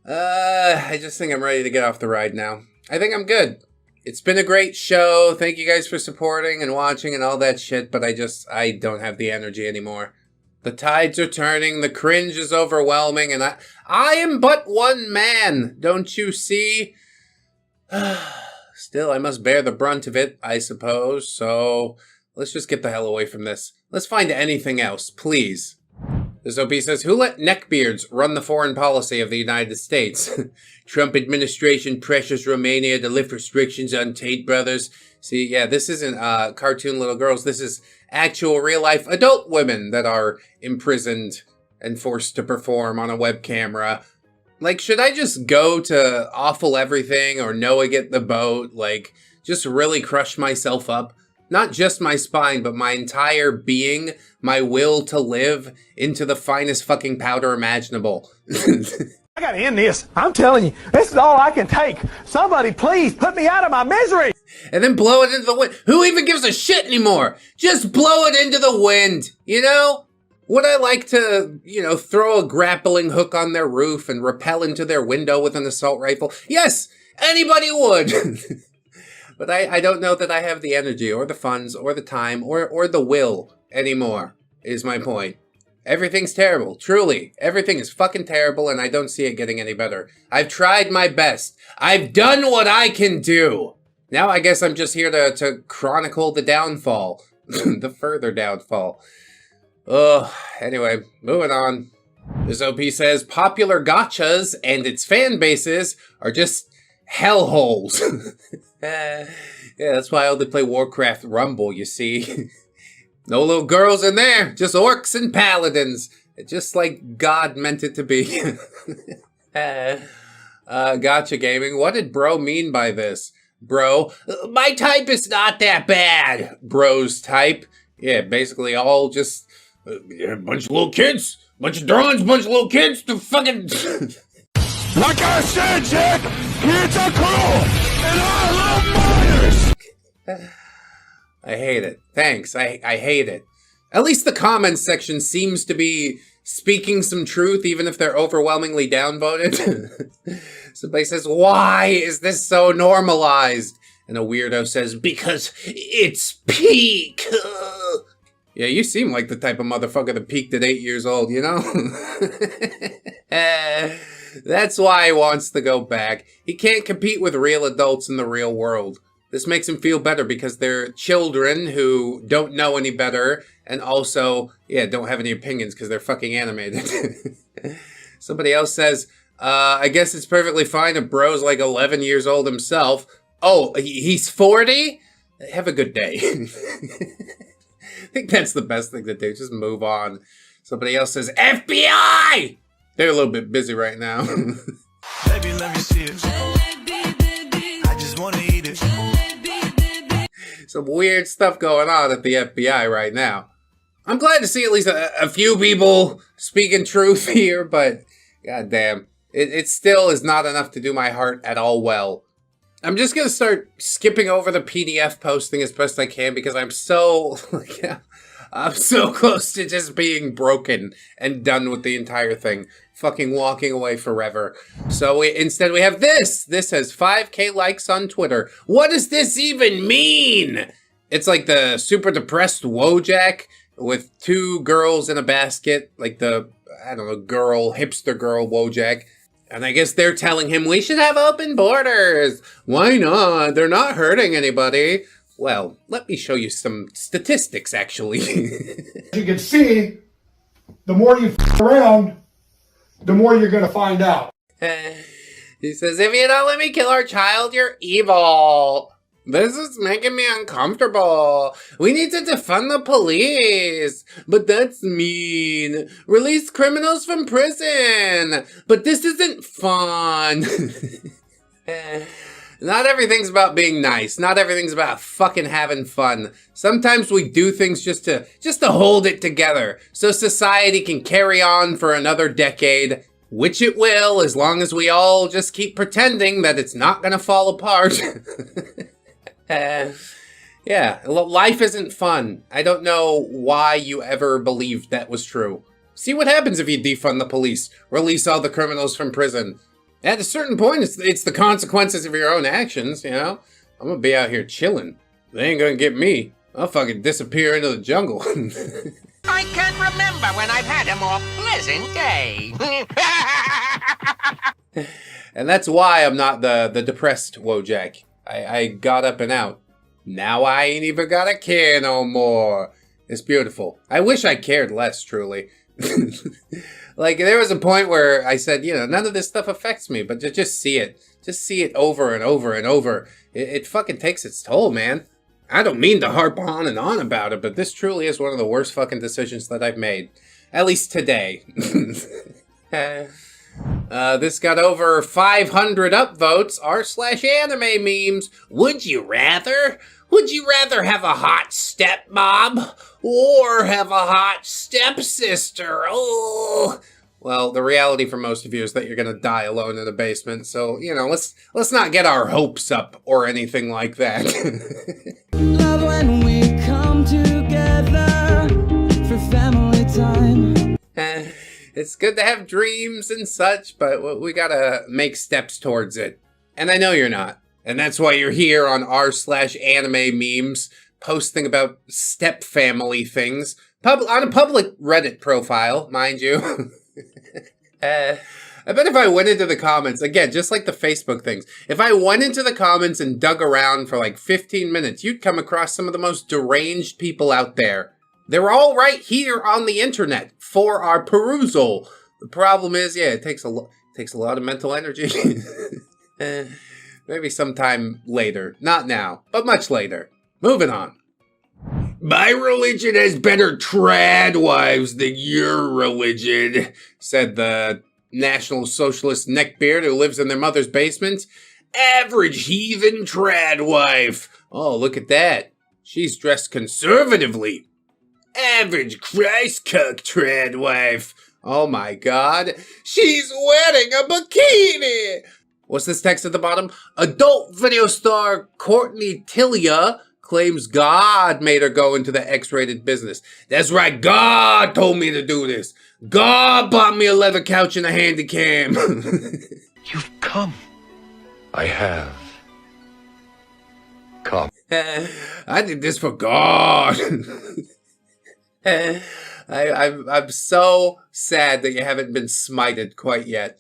I just think I'm ready to get off the ride now. I think I'm good. It's been a great show. Thank you guys for supporting and watching and all that shit, but I don't have the energy anymore. The tides are turning, the cringe is overwhelming, and I am but one man, don't you see? Still, I must bear the brunt of it, I suppose, so let's just get the hell away from this. Let's find anything else, please. This OP says, who let neckbeards run the foreign policy of the United States? Trump administration pressures Romania to lift restrictions on Tate brothers. See, yeah, this isn't cartoon little girls. This is actual real-life adult women that are imprisoned and forced to perform on a web camera. Like, should I just go to Awful Everything or Noah Get the Boat? Like, just really crush myself up? Not just my spine, but my entire being, my will to live, into the finest fucking powder imaginable. I gotta end this. I'm telling you, this is all I can take. Somebody please put me out of my misery. And then blow it into the wind. Who even gives a shit anymore? Just blow it into the wind, you know? Would I like to, you know, throw a grappling hook on their roof and rappel into their window with an assault rifle? Yes, anybody would. But I don't know that I have the energy or the funds or the time or the will anymore, is my point. Everything's terrible, truly. Everything is fucking terrible and I don't see it getting any better. I've tried my best. I've done what I can do. Now I guess I'm just here to chronicle the downfall. The further downfall. Ugh, anyway, moving on. This OP says, popular gachas and its fan bases are just hellholes. Yeah, that's why I only play Warcraft Rumble, you see. No little girls in there, just orcs and paladins. Just like God meant it to be. Gotcha gaming. What did bro mean by this? Bro, my type is not that bad. Bro's type. Yeah, basically all just a bunch of little kids. Bunch of drones, bunch of little kids to fucking... Like I said, Jack, kids are cool, and I love minors. I hate it. Thanks. I hate it. At least the comments section seems to be speaking some truth, even if they're overwhelmingly downvoted. Somebody says, why is this so normalized? And a weirdo says, because it's peak. Yeah, you seem like the type of motherfucker that peaked at 8 years old, you know? That's why he wants to go back. He can't compete with real adults in the real world. This makes him feel better because they're children who don't know any better and also, yeah, don't have any opinions because they're fucking animated. Somebody else says, I guess it's perfectly fine if bro's like 11 years old himself. Oh, he's 40? Have a good day. I think that's the best thing to do. Just move on. Somebody else says, FBI! They're a little bit busy right now. Baby, let me see it. I just want to eat it. Some weird stuff going on at the FBI right now. I'm glad to see at least a few people speaking truth here, but goddamn, it still is not enough to do my heart at all well. I'm just gonna start skipping over the PDF posting as best I can because I'm so close to just being broken and done with the entire thing. Fucking walking away forever. So instead we have this. This has 5K likes on Twitter. What does this even mean? It's like the super depressed Wojak with two girls in a basket. Like the, I don't know, hipster girl Wojak. And I guess they're telling him we should have open borders. Why not? They're not hurting anybody. Well, let me show you some statistics, actually. As you can see, the more you f around, the more you're going to find out. He says, if you don't let me kill our child, you're evil. This is making me uncomfortable. We need to defund the police. But that's mean. Release criminals from prison. But this isn't fun. Not everything's about being nice. Not everything's about fucking having fun. Sometimes we do things just to hold it together so society can carry on for another decade, which it will as long as we all just keep pretending that it's not gonna fall apart. Yeah, life isn't fun. I don't know why you ever believed that was true. See what happens if you defund the police, release all the criminals from prison. At a certain point, it's the consequences of your own actions, you know? I'm gonna be out here chilling. They ain't gonna get me. I'll fucking disappear into the jungle. I can't remember when I've had a more pleasant day. And that's why I'm not the depressed Wojak. I got up and out. Now I ain't even gotta care no more. It's beautiful. I wish I cared less, truly. Like, there was a point where I said, you know, none of this stuff affects me, but just see it. Just see it over and over and over. It fucking takes its toll, man. I don't mean to harp on and on about it, but this truly is one of the worst fucking decisions that I've made. At least today. This got over 500 upvotes, r/anime memes. Would you rather? Would you rather have a hot stepmom or have a hot stepsister? Oh. Well, the reality for most of you is that you're gonna die alone in a basement, so, you know, let's not get our hopes up or anything like that. Love when we come together for family time. It's good to have dreams and such, but we gotta make steps towards it. And I know you're not. And that's why you're here on r/anime memes, posting about step family things. On a public Reddit profile, mind you. I bet if I went into the comments, again, just like the Facebook things, if I went into the comments and dug around for like 15 minutes, you'd come across some of the most deranged people out there. They're all right here on the internet for our perusal. The problem is, yeah, it takes a lot of mental energy. Maybe sometime later. Not now, but much later. Moving on. My religion has better trad wives than your religion, said the National Socialist neckbeard who lives in their mother's basement. Average heathen trad wife. Oh, look at that. She's dressed conservatively. Average Christ cuck trad wife. Oh my god. She's wearing a bikini. What's this text at the bottom? Adult video star Courtney Tilia claims God made her go into the X-rated business. That's right, God told me to do this. God bought me a leather couch and a handy cam. You've come. I have come. I did this for God. I'm so sad that you haven't been smited quite yet.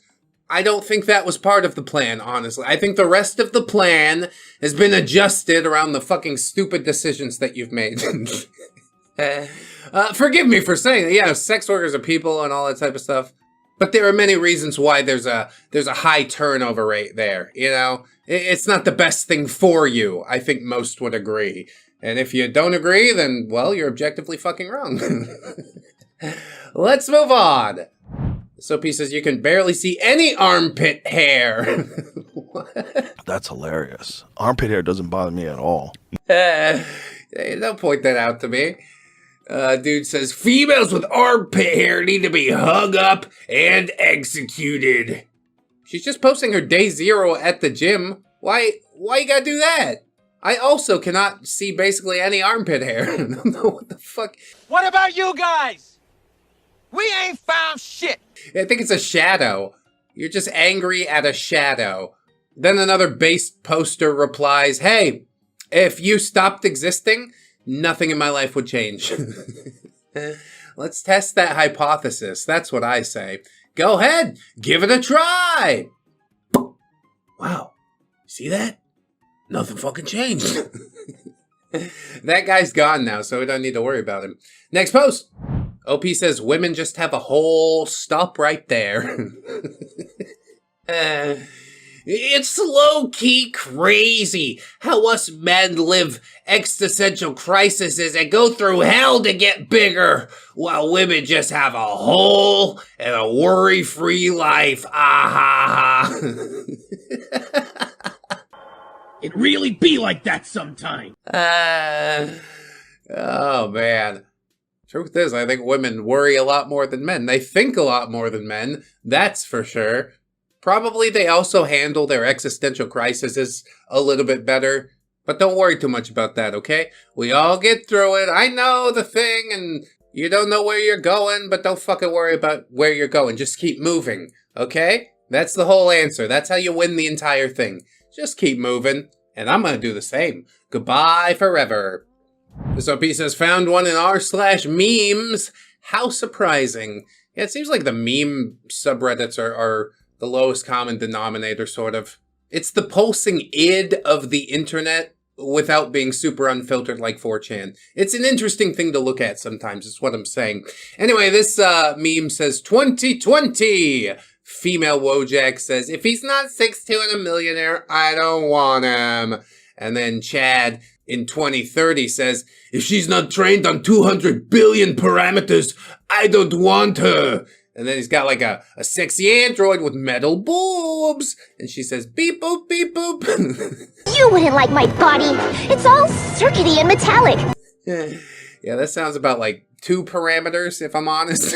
I don't think that was part of the plan, honestly. I think the rest of the plan has been adjusted around the fucking stupid decisions that you've made. Forgive me for saying that, yeah, sex workers are people and all that type of stuff. But there are many reasons why there's a high turnover rate there, you know? It's not the best thing for you, I think most would agree. And if you don't agree, then, well, you're objectively fucking wrong. Let's move on. Soap says you can barely see any armpit hair. That's hilarious. Armpit hair doesn't bother me at all. Don't point that out to me. Dude says females with armpit hair need to be hung up and executed. She's just posting her day 0 at the gym. Why you gotta do that? I also cannot see basically any armpit hair. I don't know what the fuck. What about you guys? We ain't found shit. I think it's a shadow. You're just angry at a shadow. Then another base poster replies, hey, if you stopped existing, nothing in my life would change. Let's test that hypothesis. That's what I say. Go ahead, give it a try. Wow, see that? Nothing fucking changed. That guy's gone now, so we don't need to worry about him. Next post. OP says women just have a whole stop right there. It's low-key crazy how us men live existential crises and go through hell to get bigger, while women just have a whole and a worry-free life. Ah ha ha. It really be like that sometime. Oh man. Truth is, I think women worry a lot more than men. They think a lot more than men, that's for sure. Probably they also handle their existential crises a little bit better. But don't worry too much about that, okay? We all get through it. I know the thing, and you don't know where you're going, but don't fucking worry about where you're going. Just keep moving, okay? That's the whole answer. That's how you win the entire thing. Just keep moving. And I'm gonna do the same. Goodbye forever. This OP says, found one in r/memes. How surprising. Yeah, it seems like the meme subreddits are the lowest common denominator, sort of. It's the pulsing id of the internet without being super unfiltered like 4chan. It's an interesting thing to look at sometimes, is what I'm saying. Anyway, this meme says, 2020! Female Wojak says, if he's not 6'2" and a millionaire, I don't want him. And then Chad in 2030 says, if she's not trained on 200 billion parameters, I don't want her. And then he's got like a sexy android with metal boobs. And she says, beep boop, beep boop. You wouldn't like my body. It's all circuity and metallic. Yeah, that sounds about like 2 parameters, if I'm honest.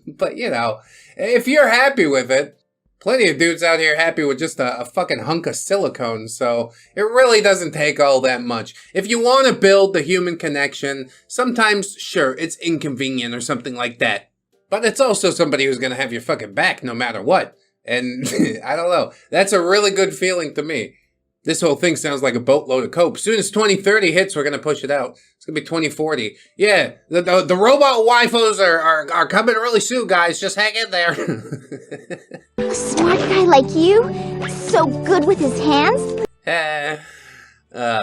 But, you know, if you're happy with it, plenty of dudes out here happy with just a fucking hunk of silicone, so it really doesn't take all that much. If you want to build the human connection, sometimes, sure, it's inconvenient or something like that. But it's also somebody who's going to have your fucking back no matter what. And I don't know. That's a really good feeling to me. This whole thing sounds like a boatload of coke. As soon as 2030 hits, we're going to push it out. It's going to be 2040. Yeah, the robot waifus are coming really soon, guys. Just hang in there. A smart guy like you? So good with his hands?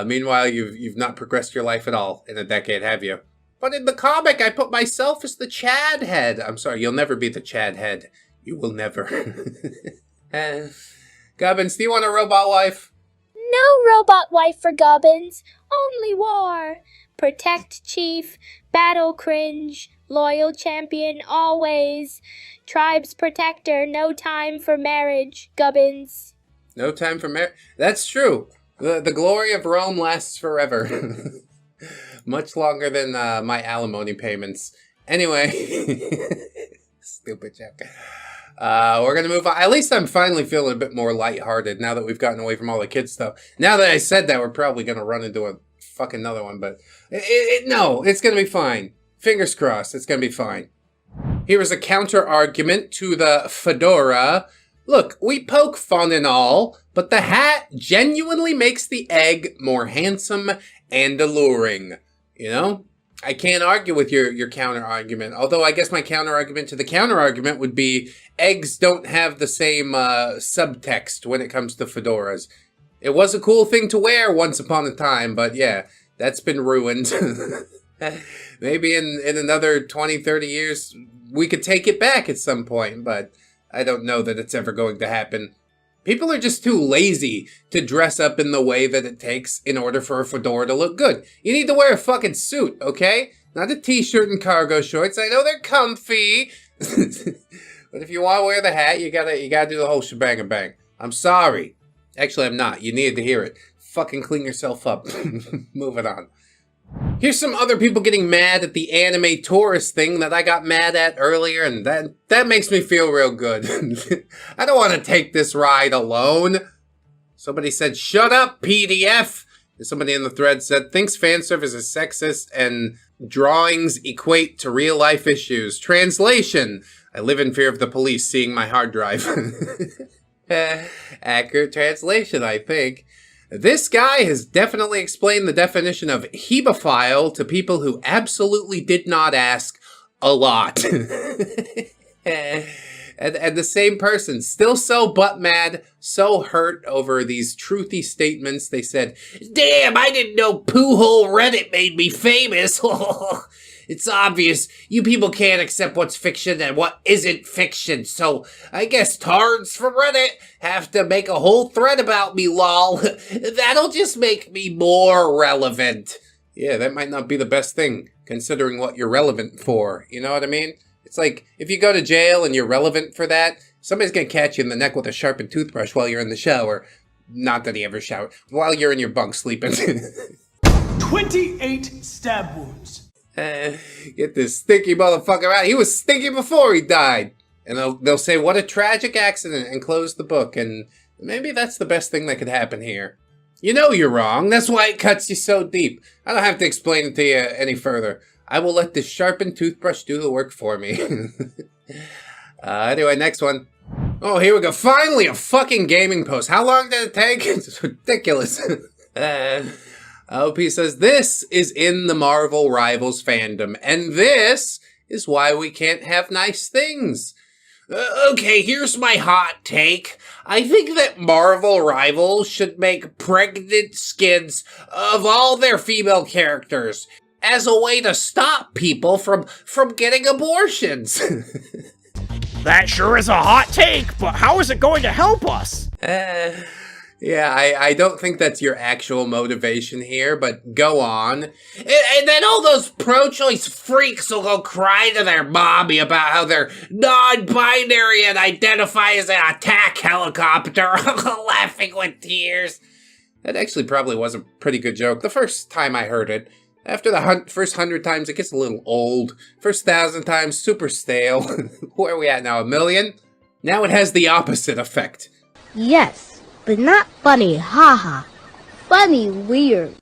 Meanwhile, you've not progressed your life at all in a decade, have you? But in the comic, I put myself as the Chad head. I'm sorry, you'll never be the Chad head. You will never. Gubbins, do you want a robot wife? No robot wife for Gubbins. Only war. Protect chief. Battle cringe. Loyal champion always. Tribe's protector. No time for marriage. Gubbins. No time for marriage? That's true. The glory of Rome lasts forever. Much longer than my alimony payments. Anyway. Stupid joke. We're going to move on. At least I'm finally feeling a bit more lighthearted now that we've gotten away from all the kids stuff. Now that I said that, we're probably going to run into a fucking another one. But no, it's going to be fine. Fingers crossed, it's going to be fine. Here is a counter argument to the fedora. Look, we poke fun and all, but the hat genuinely makes the egg more handsome and alluring. You know? I can't argue with your counter argument. Although I guess my counter argument to the counter argument would be eggs don't have the same subtext when it comes to fedoras. It was a cool thing to wear once upon a time, but yeah, that's been ruined. Maybe in another 20, 30 years, we could take it back at some point, but I don't know that it's ever going to happen. People are just too lazy to dress up in the way that it takes in order for a fedora to look good. You need to wear a fucking suit, okay? Not a t-shirt and cargo shorts. I know they're comfy. But if you want to wear the hat, you gotta do the whole shebang and bang. I'm sorry. Actually, I'm not. You needed to hear it. Fucking clean yourself up. Moving on. Here's some other people getting mad at the anime tourist thing that I got mad at earlier, and that makes me feel real good. I don't want to take this ride alone. Somebody said, shut up, PDF. And somebody in the thread said, thinks fanservice is sexist and drawings equate to real life issues. Translation, I live in fear of the police seeing my hard drive. Accurate translation, I think. This guy has definitely explained the definition of hebephile to people who absolutely did not ask a lot. And the same person, still so butt mad, so hurt over these truthy statements. They said, damn, I didn't know poo hole Reddit made me famous. It's obvious you people can't accept what's fiction and what isn't fiction, so I guess tards from Reddit have to make a whole thread about me, lol. That'll just make me more relevant. Yeah, that might not be the best thing, considering what you're relevant for, you know what I mean? It's like, if you go to jail and you're relevant for that, somebody's gonna catch you in the neck with a sharpened toothbrush while you're in the shower. Not that he ever showered. While you're in your bunk sleeping. 28 stab wounds. Get this stinky motherfucker out. He was stinky before he died. And they'll say, what a tragic accident, and close the book. And maybe that's the best thing that could happen here. You know you're wrong. That's why it cuts you so deep. I don't have to explain it to you any further. I will let this sharpened toothbrush do the work for me. Anyway, next one. Oh, here we go. Finally, a fucking gaming post. How long did it take? It's ridiculous. OP says, this is in the Marvel Rivals fandom, and this is why we can't have nice things. Okay, here's my hot take. I think that Marvel Rivals should make pregnant skins of all their female characters as a way to stop people from getting abortions. That sure is a hot take, but how is it going to help us? Yeah, I don't think that's your actual motivation here, but go on. And then all those pro-choice freaks will go cry to their mommy about how they're non-binary and identify as an attack helicopter, laughing with tears. That actually probably was a pretty good joke the first time I heard it. After the first 100 times, it gets a little old. First 1,000 times, super stale. Where are we at now, 1,000,000? Now it has the opposite effect. Yes, but not funny, haha. Funny weird.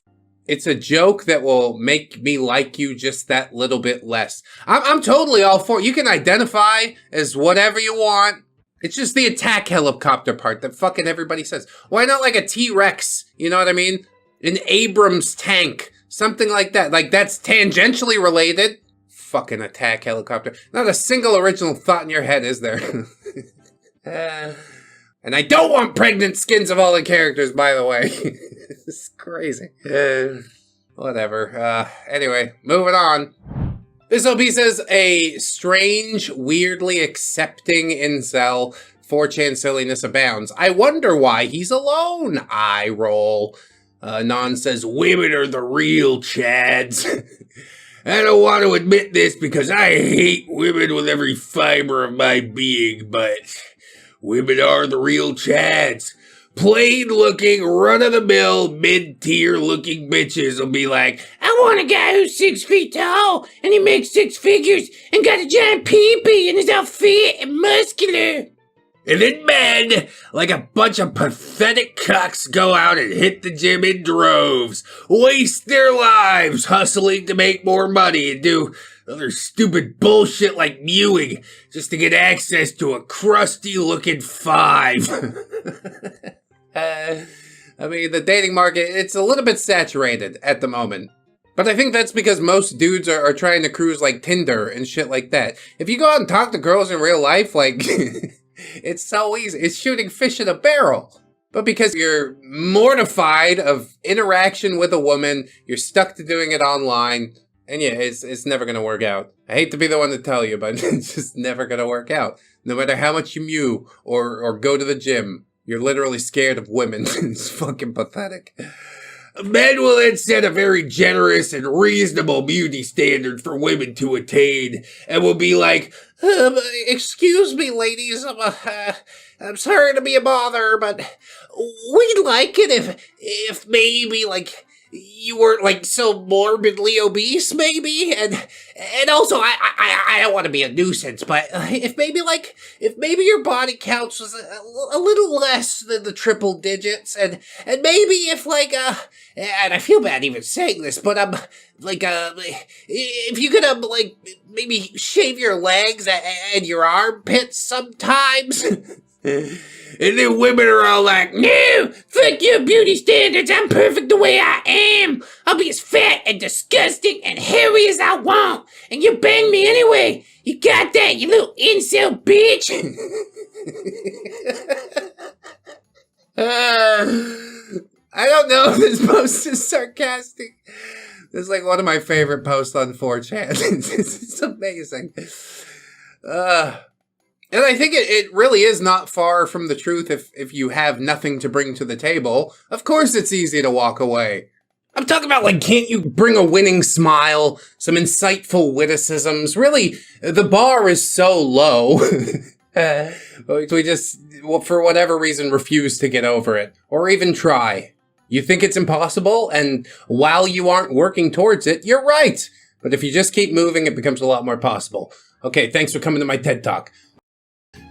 It's a joke that will make me like you just that little bit less. I'm totally all for it. You can identify as whatever you want. It's just the attack helicopter part that fucking everybody says. Why not like a T-Rex? You know what I mean? An Abrams tank. Something like that. Like, that's tangentially related. Fucking attack helicopter. Not a single original thought in your head, is there? And I don't want pregnant skins of all the characters, by the way. It's crazy. Whatever. Anyway, moving on. This OP says, a strange, weirdly accepting incel. 4chan silliness abounds. I wonder why he's alone. Eye roll. Non says, women are the real Chads. I don't want to admit this because I hate women with every fiber of my being, but women are the real Chads. Plain looking, run-of-the-mill, mid-tier looking bitches will be like, I want a guy who's 6 feet tall, and he makes 6 figures, and got a giant pee-pee, and is all fit and muscular. And then men, like a bunch of pathetic cucks, go out and hit the gym in droves, waste their lives hustling to make more money and do other stupid bullshit like mewing just to get access to a crusty-looking 5. I mean, the dating market, it's a little bit saturated at the moment. But I think that's because most dudes are trying to cruise like Tinder and shit like that. If you go out and talk to girls in real life, like... It's so easy. It's shooting fish in a barrel. But because you're mortified of interaction with a woman, you're stuck to doing it online, and yeah, it's never gonna work out. I hate to be the one to tell you, but it's just never gonna work out. No matter how much you mew or go to the gym, you're literally scared of women. It's fucking pathetic. Men will then set a very generous and reasonable beauty standard for women to attain, and will be like, excuse me, ladies, I'm sorry to be a bother, but we'd like it if maybe, like, you weren't, like, so morbidly obese, maybe, and also, I don't want to be a nuisance, but if maybe your body counts was a little less than the triple digits, and maybe if, like, and I feel bad even saying this, but, if you could, like, maybe shave your legs and your armpits sometimes. And then women are all like, no, fuck your beauty standards, I'm perfect the way I am. I'll be as fat and disgusting and hairy as I want, and you bang me anyway. You got that, you little incel bitch. I don't know if this post is sarcastic. This is like one of my favorite posts on 4chan. It's amazing. And I think it really is not far from the truth if you have nothing to bring to the table. Of course it's easy to walk away. I'm talking about, like, can't you bring a winning smile, some insightful witticisms? Really, the bar is so low. We just, for whatever reason, refuse to get over it. Or even try. You think it's impossible, and while you aren't working towards it, you're right. But if you just keep moving, it becomes a lot more possible. Okay, thanks for coming to my TED Talk.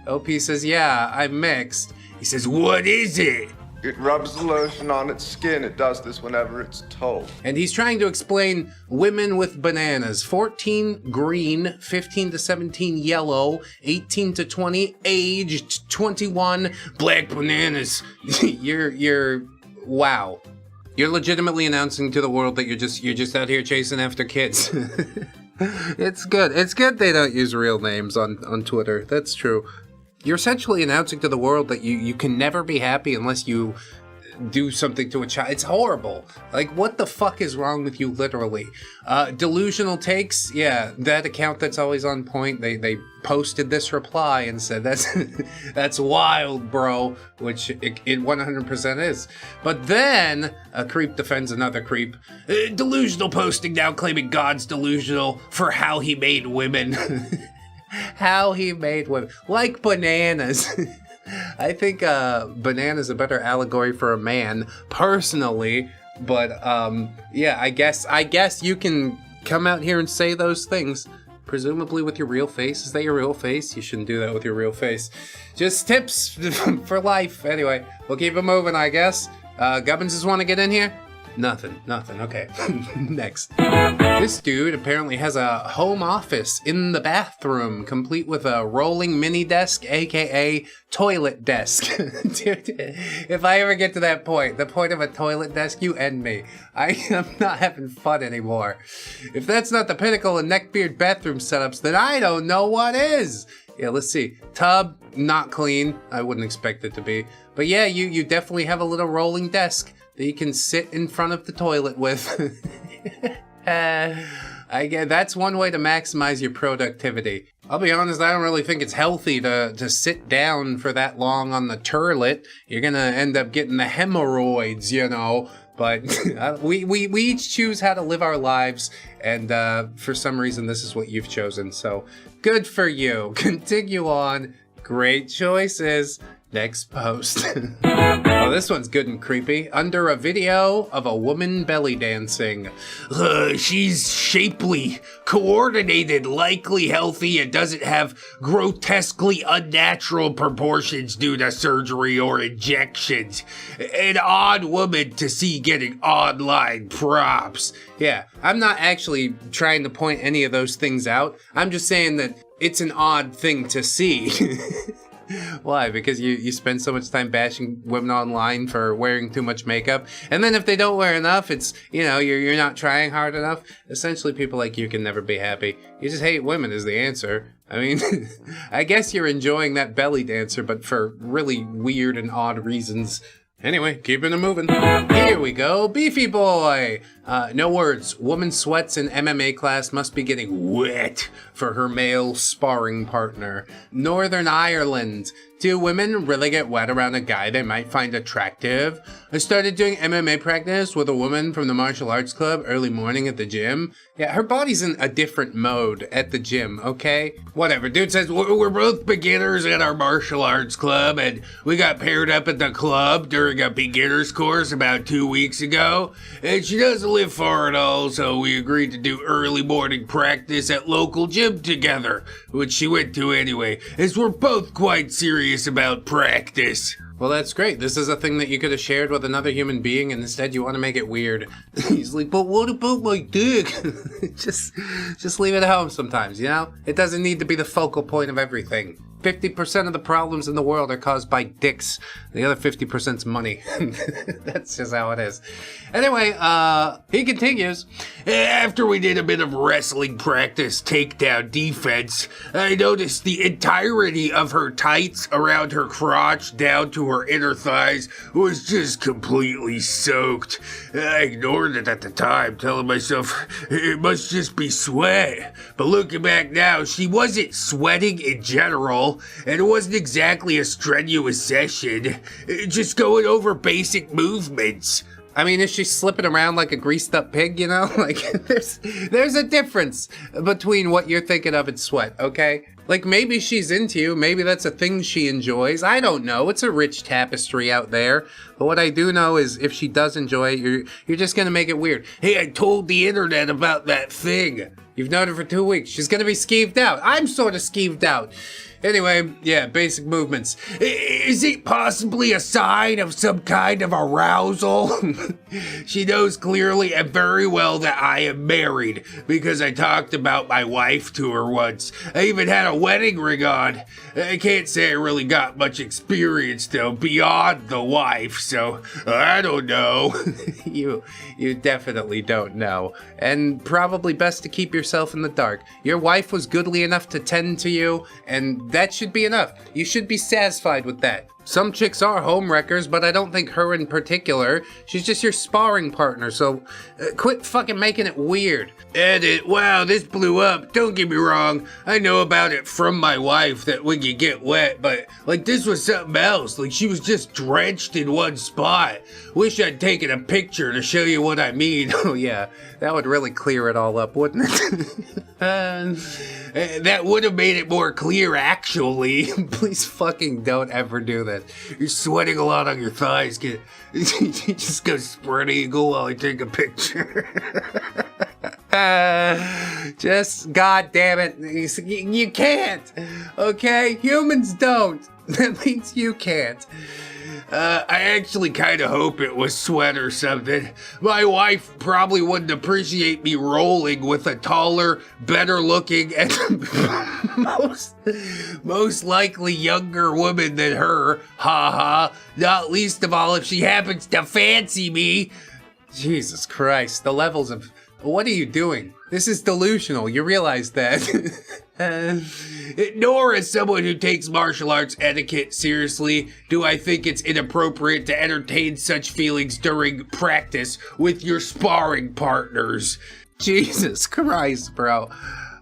OP says, yeah, I'm mixed. He says, what is it? It rubs the lotion on its skin. It does this whenever it's told. And he's trying to explain women with bananas. 14 green, 15 to 17 yellow, 18 to 20 aged, 21 black bananas. You're wow. You're legitimately announcing to the world that you're just out here chasing after kids. It's good. It's good they don't use real names on Twitter. That's true. You're essentially announcing to the world that you can never be happy unless you do something to a child. It's horrible. Like, what the fuck is wrong with you, literally? Delusional takes, yeah, that account that's always on point, they posted this reply and said, that's wild, bro, which it 100% is. But then, a creep defends another creep. Delusional posting now claiming God's delusional for how he made women. How he made women. Like bananas. I think banana's a better allegory for a man, personally, but yeah, I guess you can come out here and say those things, presumably with your real face. Is that your real face? You shouldn't do that with your real face. Just tips for life. Anyway, we'll keep it moving, I guess. Gubbins just want to get in here? Nothing, okay. Next. This dude apparently has a home office in the bathroom, complete with a rolling mini desk, aka toilet desk. Dude, if I ever get to that point, the point of a toilet desk, you end me. I'm not having fun anymore. If that's not the pinnacle of neckbeard bathroom setups, then I don't know what is. Yeah, let's see. Tub, not clean. I wouldn't expect it to be. But yeah, you definitely have a little rolling desk that you can sit in front of the toilet with. I guess that's one way to maximize your productivity. I'll be honest, I don't really think it's healthy to sit down for that long on the turlet. You're gonna end up getting the hemorrhoids, you know. But we each choose how to live our lives, and for some reason this is what you've chosen, so good for you. Continue on. Great choices. Next post. Oh, this one's good and creepy. Under a video of a woman belly dancing. She's shapely, coordinated, likely healthy, and doesn't have grotesquely unnatural proportions due to surgery or injections. An odd woman to see getting online props. Yeah, I'm not actually trying to point any of those things out. I'm just saying that it's an odd thing to see. Why? Because you spend so much time bashing women online for wearing too much makeup, and then if they don't wear enough, it's, you know, you're not trying hard enough. Essentially, people like you can never be happy. You just hate women is the answer. I mean, I guess you're enjoying that belly dancer, but for really weird and odd reasons. Anyway, keeping it moving. Here we go, Beefy Boy. No words. Woman sweats in MMA class must be getting wet for her male sparring partner. Northern Ireland. Do women really get wet around a guy they might find attractive? I started doing MMA practice with a woman from the martial arts club early morning at the gym. Yeah, her body's in a different mode at the gym, okay? Whatever, dude says, we're both beginners at our martial arts club, and we got paired up at the club during a beginner's course about 2 weeks ago. And she doesn't live far at all, so we agreed to do early morning practice at local gym together, which she went to anyway, as we're both quite serious about practice. Well, that's great. This is a thing that you could have shared with another human being, and instead you want to make it weird. He's like, but what about my dick? just leave it at home sometimes, you know? It doesn't need to be the focal point of everything. 50% of the problems in the world are caused by dicks. The other 50%'s money. That's just how it is. Anyway, he continues. After we did a bit of wrestling practice takedown defense, I noticed the entirety of her tights around her crotch down to her inner thighs was just completely soaked. I ignored it at the time, telling myself it must just be sweat. But looking back now, she wasn't sweating in general, and it wasn't exactly a strenuous session, just going over basic movements. I mean, is she slipping around like a greased up pig, you know? Like, there's a difference between what you're thinking of and sweat, okay? Like, maybe she's into you, maybe that's a thing she enjoys, I don't know, it's a rich tapestry out there. But what I do know is if she does enjoy it, you're just gonna make it weird. Hey, I told the internet about that thing. You've known her for 2 weeks, she's gonna be skeeved out. I'm sort of skeeved out. Anyway, yeah, basic movements. Is it possibly a sign of some kind of arousal? She knows clearly and very well that I am married because I talked about my wife to her once. I even had a wedding ring on. I can't say I really got much experience though beyond the wife, so I don't know. You definitely don't know. And probably best to keep yourself in the dark. Your wife was goodly enough to tend to you, and that should be enough. You should be satisfied with that. Some chicks are homewreckers, but I don't think her in particular. She's just your sparring partner, so quit fucking making it weird. Edit, wow, this blew up. Don't get me wrong. I know about it from my wife that when you get wet, but like this was something else. Like she was just drenched in one spot. Wish I'd taken a picture to show you what I mean. Oh yeah, that would really clear it all up, wouldn't it? That would have made it more clear, actually. Please fucking don't ever do that. You're sweating a lot on your thighs. You just go spread eagle while I take a picture. Just, god damn it, you can't, okay? Humans don't. That means you can't. I actually kind of hope it was sweat or something. My wife probably wouldn't appreciate me rolling with a taller, better looking, and most likely younger woman than her. Ha ha. Not least of all if she happens to fancy me. Jesus Christ, the levels of... What are you doing? This is delusional, you realize that. Nor as someone who takes martial arts etiquette seriously, do I think it's inappropriate to entertain such feelings during practice with your sparring partners. Jesus Christ, bro.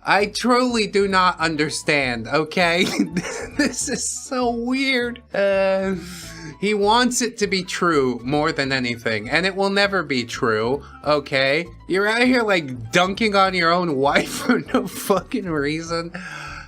I truly do not understand, okay? This is so weird. He wants it to be true more than anything, and it will never be true, okay? You're out here like dunking on your own wife for no fucking reason.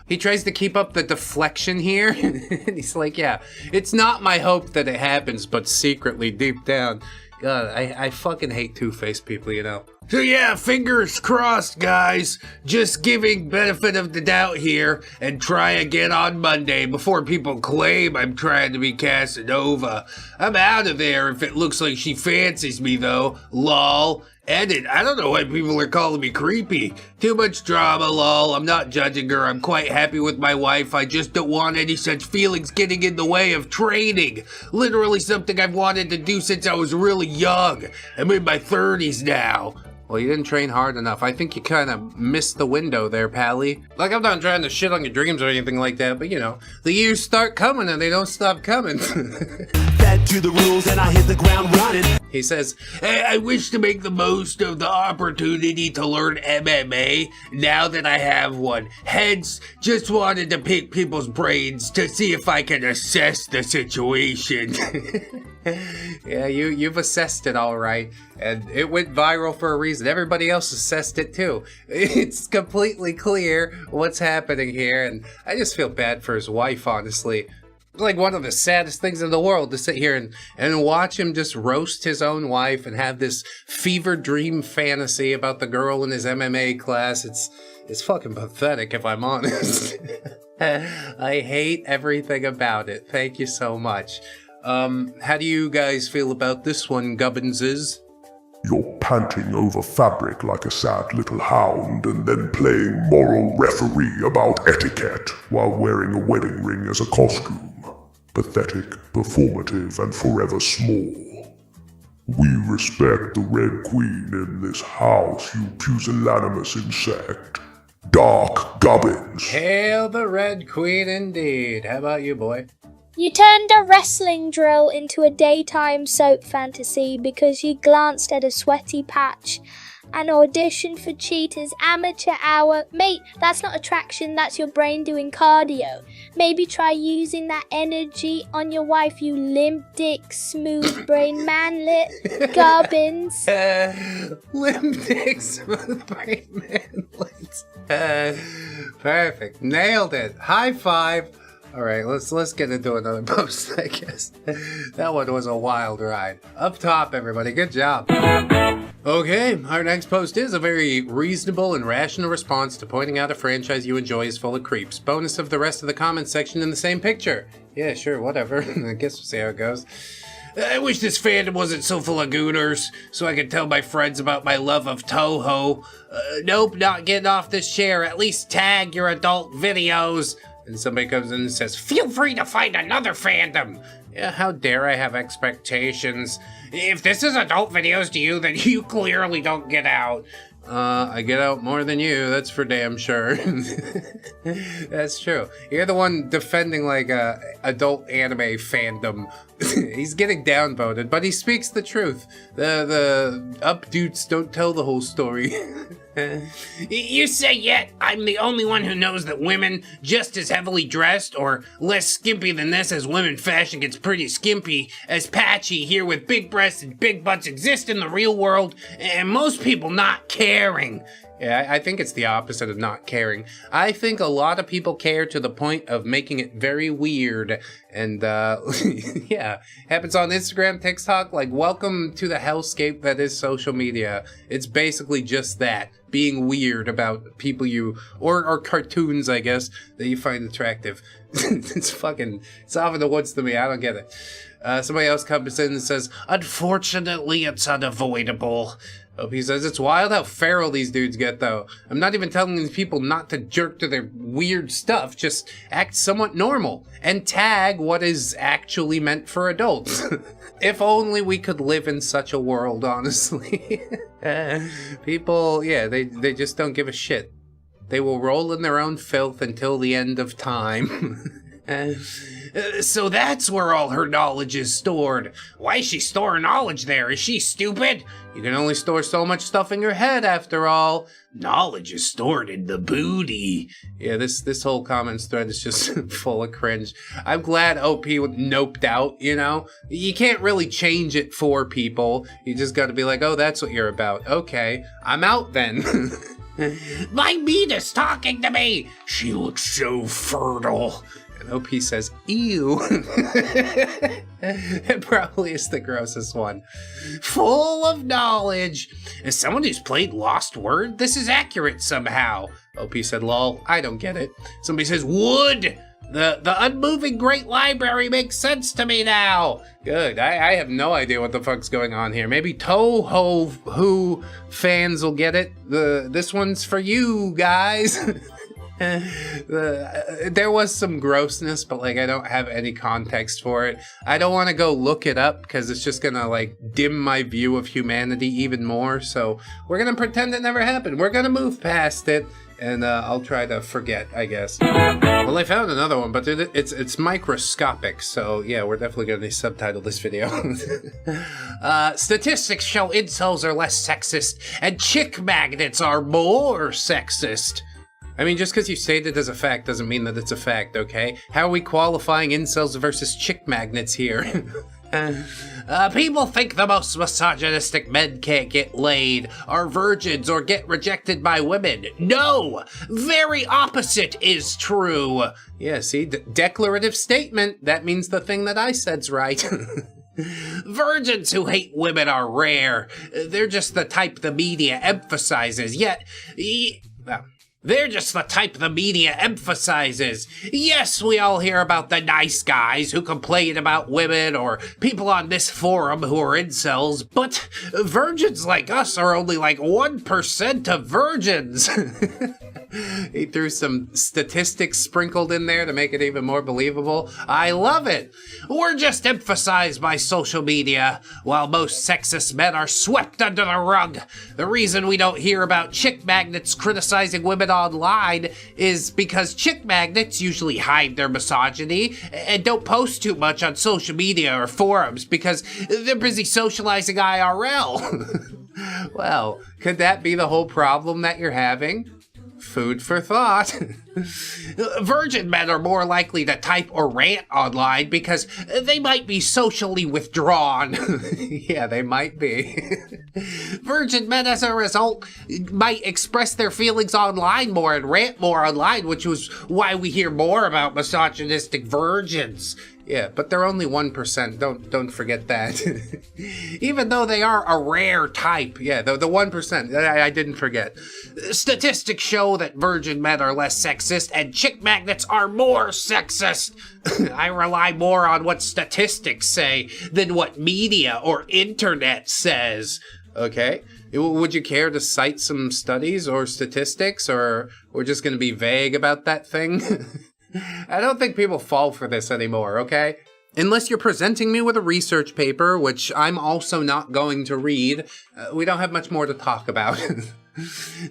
He tries to keep up the deflection here, and he's like, yeah, it's not my hope that it happens, but secretly deep down, God, I fucking hate two-faced people, you know? So yeah, fingers crossed, guys. Just giving benefit of the doubt here and try again on Monday before people claim I'm trying to be Casanova. I'm out of there if it looks like she fancies me though. Lol. Edit. I don't know why people are calling me creepy. Too much drama, lol. I'm not judging her. I'm quite happy with my wife. I just don't want any such feelings getting in the way of training. Literally something I've wanted to do since I was really young. I'm in my 30s now. Well, you didn't train hard enough. I think you kind of missed the window there, Pally. Like, I'm not trying to shit on your dreams or anything like that, but you know, the years start coming and they don't stop coming. Fed to the rules and I hit the ground running. He says, hey, I wish to make the most of the opportunity to learn MMA now that I have one. Hence, just wanted to pick people's brains to see if I can assess the situation. Yeah, you've assessed it all right, and it went viral for a reason. Everybody else assessed it too. It's completely clear what's happening here, and I just feel bad for his wife, honestly. It's like one of the saddest things in the world to sit here and watch him just roast his own wife and have this fever dream fantasy about the girl in his MMA class. It's fucking pathetic, if I'm honest. I hate everything about it. Thank you so much. How do you guys feel about this one, Gubbinses? You're panting over fabric like a sad little hound and then playing moral referee about etiquette while wearing a wedding ring as a costume. Pathetic, performative, and forever small. We respect the Red Queen in this house, you pusillanimous insect. Dark Gubbins. Hail the Red Queen indeed. How about you, boy? You turned a wrestling drill into a daytime soap fantasy because you glanced at a sweaty patch and auditioned for Cheetah's amateur hour. Mate, that's not attraction, that's your brain doing cardio. Maybe try using that energy on your wife, you limp dick, smooth brain manlet, Gubbins. Limp dick, smooth brain manlet. Perfect, nailed it. High five. All right, let's get into another post, I guess. That one was a wild ride. Up top, everybody, good job. Okay, our next post is a very reasonable and rational response to pointing out a franchise you enjoy is full of creeps. Bonus of the rest of the comments section in the same picture. Yeah, sure, whatever. I guess we'll see how it goes. I wish this fandom wasn't so full of gooners, so I could tell my friends about my love of Toho. Nope, not getting off this chair. At least tag your adult videos. And somebody comes in and says, feel free to find another fandom. Yeah, how dare I have expectations? If this is adult videos to you, then you clearly don't get out. I get out more than you, that's for damn sure. That's true. You're the one defending like adult anime fandom. He's getting downvoted, but he speaks the truth. The updudes don't tell the whole story. You say yet I'm the only one who knows that women just as heavily dressed or less skimpy than this, as women fashion gets pretty skimpy, as Patchy here with big breasts and big butts exist in the real world, and most people not caring. Yeah, I think it's the opposite of not caring. I think a lot of people care to the point of making it very weird. And, yeah, happens on Instagram, TikTok, like, welcome to the hellscape that is social media. It's basically just that, being weird about people you, or cartoons, I guess, that you find attractive. It's off in the woods to me, I don't get it. Somebody else comes in and says, unfortunately, it's unavoidable. Oh, he says, it's wild how feral these dudes get, though. I'm not even telling these people not to jerk to their weird stuff, just act somewhat normal, and tag what is actually meant for adults. If only we could live in such a world, honestly. People, yeah, they just don't give a shit. They will roll in their own filth until the end of time. So that's where all her knowledge is stored. Why is she storing knowledge there? Is she stupid? You can only store so much stuff in your head, after all. Knowledge is stored in the booty. Yeah, this whole comments thread is just full of cringe. I'm glad OP noped out, you know? You can't really change it for people. You just gotta be like, oh, that's what you're about. Okay, I'm out then. My meat is talking to me. She looks so fertile. And OP says, ew. It probably is the grossest one. Full of knowledge. As someone who's played Lost Word, this is accurate somehow. OP said, lol, I don't get it. Somebody says, wood. The unmoving great library makes sense to me now. Good. I have no idea what the fuck's going on here. Maybe Toho Who fans will get it. This one's for you guys. There was some grossness, but like I don't have any context for it. I don't want to go look it up because it's just gonna like dim my view of humanity even more. So we're gonna pretend it never happened. We're gonna move past it, and I'll try to forget, I guess. Well, I found another one, but it's microscopic, so yeah, we're definitely gonna subtitle this video. Statistics show incels are less sexist, and chick magnets are more sexist. I mean, just because you state it as a fact doesn't mean that it's a fact, okay? How are we qualifying incels versus chick magnets here? People think the most misogynistic men can't get laid, are virgins, or get rejected by women. No! Very opposite is true. Yeah, see? Declarative statement. That means the thing that I said's right. Virgins who hate women are rare. They're just the type the media emphasizes, they're just the type the media emphasizes. Yes, we all hear about the nice guys who complain about women or people on this forum who are incels, but virgins like us are only like 1% of virgins. He threw some statistics sprinkled in there to make it even more believable. I love it. We're just emphasized by social media, while most sexist men are swept under the rug. The reason we don't hear about chick magnets criticizing women online is because chick magnets usually hide their misogyny and don't post too much on social media or forums because they're busy socializing IRL. Well, could that be the whole problem that you're having? Food for thought. Virgin men are more likely to type or rant online because they might be socially withdrawn. Yeah, they might be. Virgin men, as a result, might express their feelings online more and rant more online, which was why we hear more about misogynistic virgins. Yeah, but they're only 1%. Don't forget that. Even though they are a rare type. Yeah, the 1%. I didn't forget. Statistics show that virgin men are less sexist sexist and chick magnets are more sexist. I rely more on what statistics say than what media or internet says. Okay, would you care to cite some studies or statistics, or we're just going to be vague about that thing? I don't think people fall for this anymore, okay? Unless you're presenting me with a research paper, which I'm also not going to read, we don't have much more to talk about.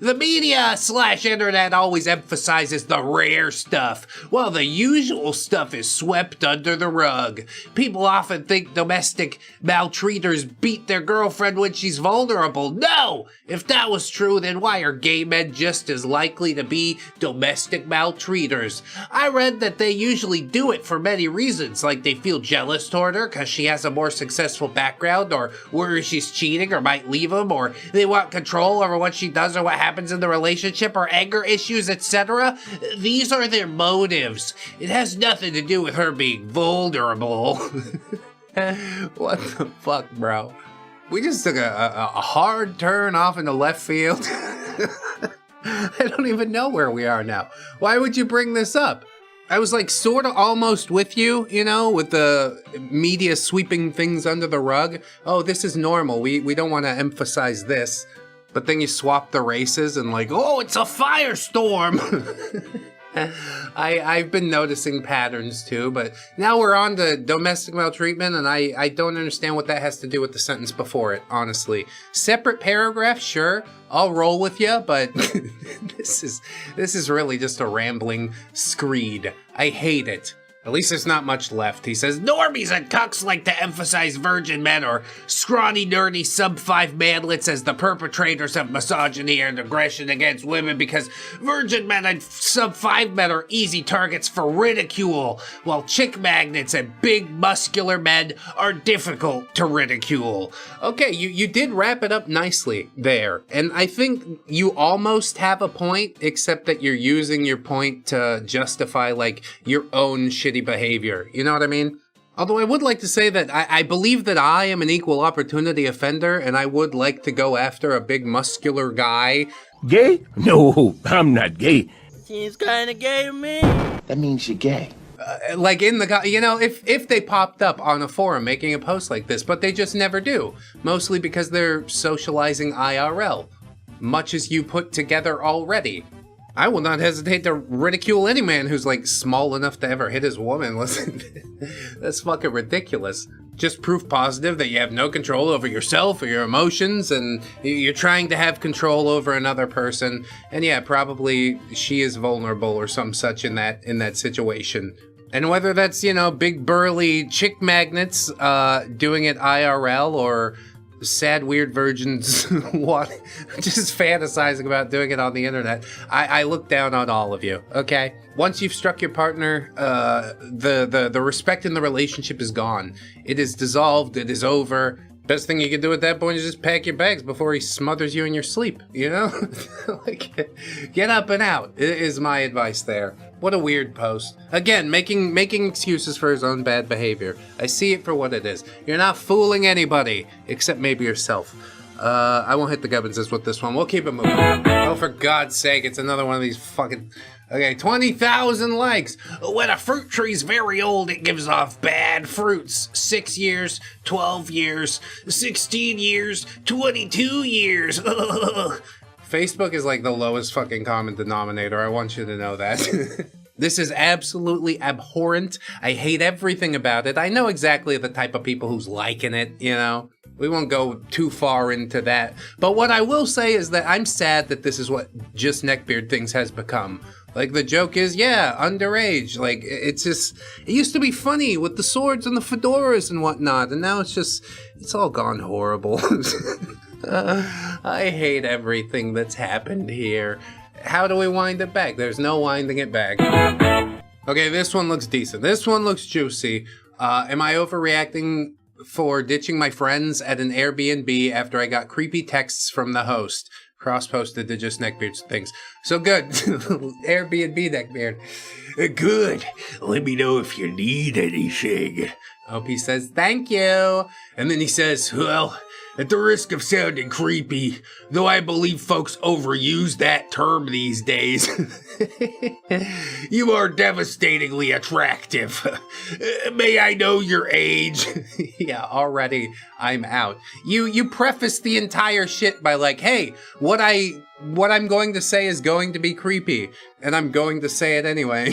The media/internet always emphasizes the rare stuff, while the usual stuff is swept under the rug. People often think domestic maltreaters beat their girlfriend when she's vulnerable. No! If that was true, then why are gay men just as likely to be domestic maltreaters? I read that they usually do it for many reasons, like they feel jealous toward her because she has a more successful background, or worry she's cheating or might leave him, or they want control over what she does or what happens in the relationship, or anger issues, etc. These are their motives. It has nothing to do with her being vulnerable. What the fuck, bro? We just took a hard turn off into left field. I don't even know where we are now. Why would you bring this up? I was like sort of almost with you, you know, with the media sweeping things under the rug. Oh, this is normal. We don't want to emphasize this. But then you swap the races and like, oh, it's a firestorm. I've been noticing patterns too, but now we're on to domestic maltreatment, and I don't understand what that has to do with the sentence before it, honestly. Separate paragraph, sure, I'll roll with you, but this is really just a rambling screed. I hate it. At least there's not much left. He says, normies and cucks like to emphasize virgin men or scrawny, nerdy, sub-5 manlets as the perpetrators of misogyny and aggression against women because virgin men and sub-5 men are easy targets for ridicule, while chick magnets and big, muscular men are difficult to ridicule. Okay, you did wrap it up nicely there, and I think you almost have a point, except that you're using your point to justify, like, your own shitty behavior. You know what I mean? Although I would like to say that I believe that I am an equal opportunity offender, and I would like to go after a big muscular guy. Gay? No, I'm not gay. Seems kinda gay to me. That means you're gay. Like in the, you know, if they popped up on a forum making a post like this, but they just never do. Mostly because they're socializing IRL. Much as you put together already. I will not hesitate to ridicule any man who's like small enough to ever hit his woman. Listen, that's fucking ridiculous. Just proof positive that you have no control over yourself or your emotions, and you're trying to have control over another person. And yeah, probably she is vulnerable or some such in that situation. And whether that's, you know, big burly chick magnets doing it IRL, or sad weird virgins just fantasizing about doing it on the internet, I look down on all of you, okay? Once you've struck your partner, the respect in the relationship is gone. It is dissolved, it is over. Best thing you can do at that point is just pack your bags before he smothers you in your sleep, you know? Like, get up and out is my advice there. What a weird post. Again, making excuses for his own bad behavior. I see it for what it is. You're not fooling anybody, except maybe yourself. I won't hit the gubbins with this one. We'll keep it moving. Oh, for God's sake, it's another one of these fucking... Okay, 20,000 likes. When a fruit tree's very old, it gives off bad fruits. 6 years, 12 years, 16 years, 22 years. Facebook is like the lowest fucking common denominator. I want you to know that. This is absolutely abhorrent. I hate everything about it. I know exactly the type of people who's liking it, you know? We won't go too far into that. But what I will say is that I'm sad that this is what Just Neckbeard Things has become. Like, the joke is, yeah, underage. Like, it's just, it used to be funny with the swords and the fedoras and whatnot, and now it's all gone horrible. I hate everything that's happened here. How do we wind it back? There's no winding it back. Okay, this one looks decent. This one looks juicy. Am I overreacting for ditching my friends at an Airbnb after I got creepy texts from the host? Cross-posted to Just Neckbeard's Things. So good. Airbnb Neckbeard. Good. Let me know if you need anything. OP says, thank you. And then he says, well, at the risk of sounding creepy, though I believe folks overuse that term these days, you are devastatingly attractive. May I know your age? Yeah, already I'm out. You preface the entire shit by like, hey, what I'm going to say is going to be creepy, and I'm going to say it anyway.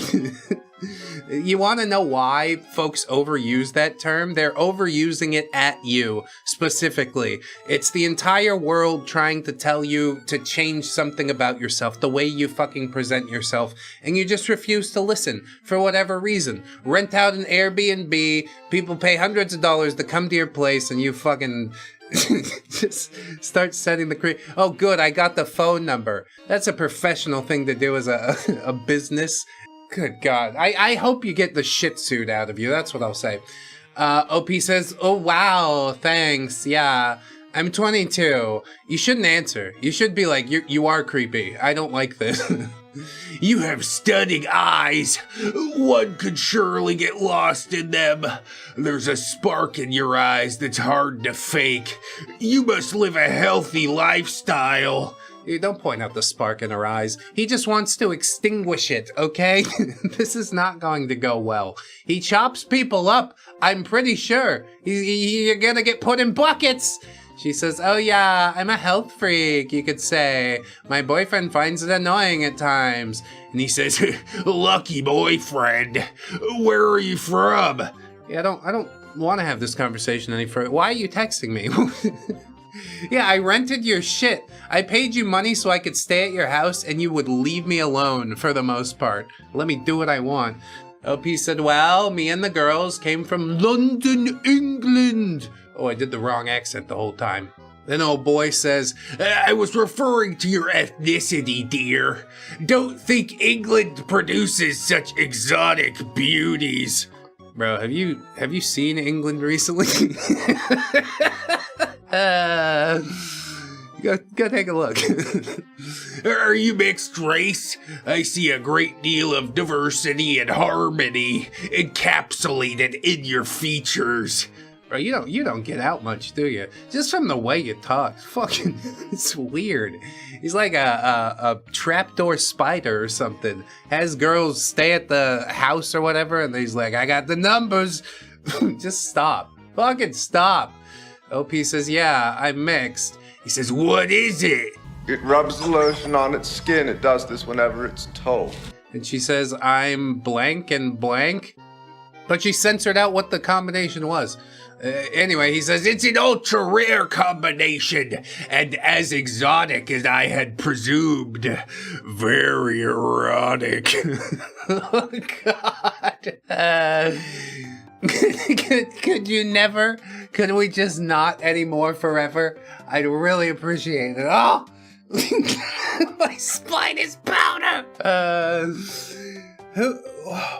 You want to know why folks overuse that term? They're overusing it at you, specifically. It's the entire world trying to tell you to change something about yourself, the way you fucking present yourself, and you just refuse to listen, for whatever reason. Rent out an Airbnb, people pay hundreds of dollars to come to your place, and you fucking... just start setting the oh good, I got the phone number. That's a professional thing to do as a business. Good God. I hope you get the shit suit out of you. That's what I'll say. OP says, oh, wow, thanks. Yeah, I'm 22. You shouldn't answer. You should be like, you are creepy. I don't like this. You have stunning eyes. One could surely get lost in them. There's a spark in your eyes that's hard to fake. You must live a healthy lifestyle. Don't point out the spark in her eyes. He just wants to extinguish it, okay? This is not going to go well. He chops people up, I'm pretty sure. You're gonna get put in buckets. She says, oh yeah, I'm a health freak, you could say. My boyfriend finds it annoying at times. And he says, lucky boyfriend. Where are you from? Yeah, I don't want to have this conversation any further. Why are you texting me? Yeah, I rented your shit. I paid you money so I could stay at your house and you would leave me alone for the most part. Let me do what I want. OP said, well, me and the girls came from London, England. Oh, I did the wrong accent the whole time. Then old boy says, I was referring to your ethnicity, dear. Don't think England produces such exotic beauties. Bro, have you seen England recently? Go take a look. Are you mixed race? I see a great deal of diversity and harmony encapsulated in your features. Bro, you don't get out much, do you? Just from the way you talk, fucking, it's weird. He's like a trapdoor spider or something. Has girls stay at the house or whatever, and he's like, I got the numbers. Just stop. Fucking stop. OP says, yeah, I'm mixed. He says, what is it? It rubs the lotion on its skin. It does this whenever it's told. And she says, I'm blank and blank. But she censored out what the combination was. Anyway, he says, it's an ultra rare combination and as exotic as I had presumed. Very erotic. Oh, God. Could you never? Could we just not anymore forever? I'd really appreciate it. Oh! My spine is powder!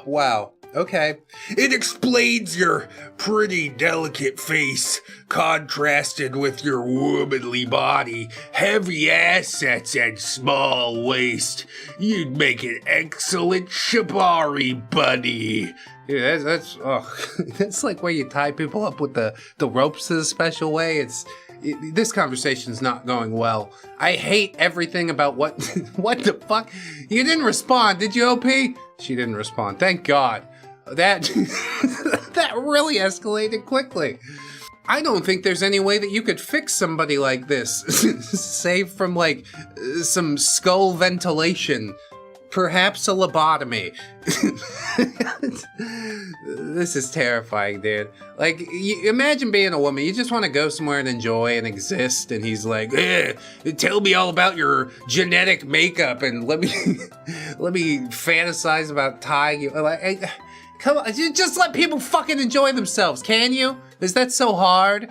Wow. Okay. It explains your pretty delicate face, contrasted with your womanly body, heavy assets, and small waist. You'd make an excellent shibari buddy. Dude, that's like where you tie people up with the ropes in a special way. This conversation's not going well. I hate everything about what the fuck? You didn't respond, did you, OP? She didn't respond. Thank God. That that really escalated quickly. I don't think there's any way that you could fix somebody like this, save from like some skull ventilation. Perhaps a lobotomy. This is terrifying, dude. Like, imagine being a woman. You just want to go somewhere and enjoy and exist, and he's like, tell me all about your genetic makeup, and let me fantasize about tying you. Like, come on, just let people fucking enjoy themselves, can you? Is that so hard?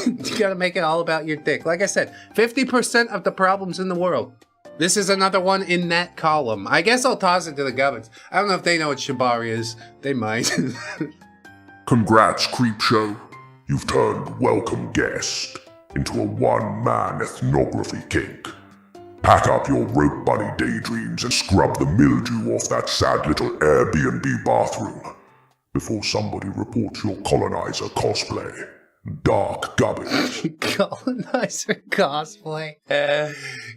You gotta make it all about your dick. Like I said, 50% of the problems in the world. This is another one in that column. I guess I'll toss it to the gubbins. I don't know if they know what shibari is. They might. Congrats, Creepshow. You've turned welcome guest into a one-man ethnography kink. Pack up your rope bunny daydreams and scrub the mildew off that sad little Airbnb bathroom. before somebody reports your colonizer cosplay. Dark Gubbins. Colonizer cosplay.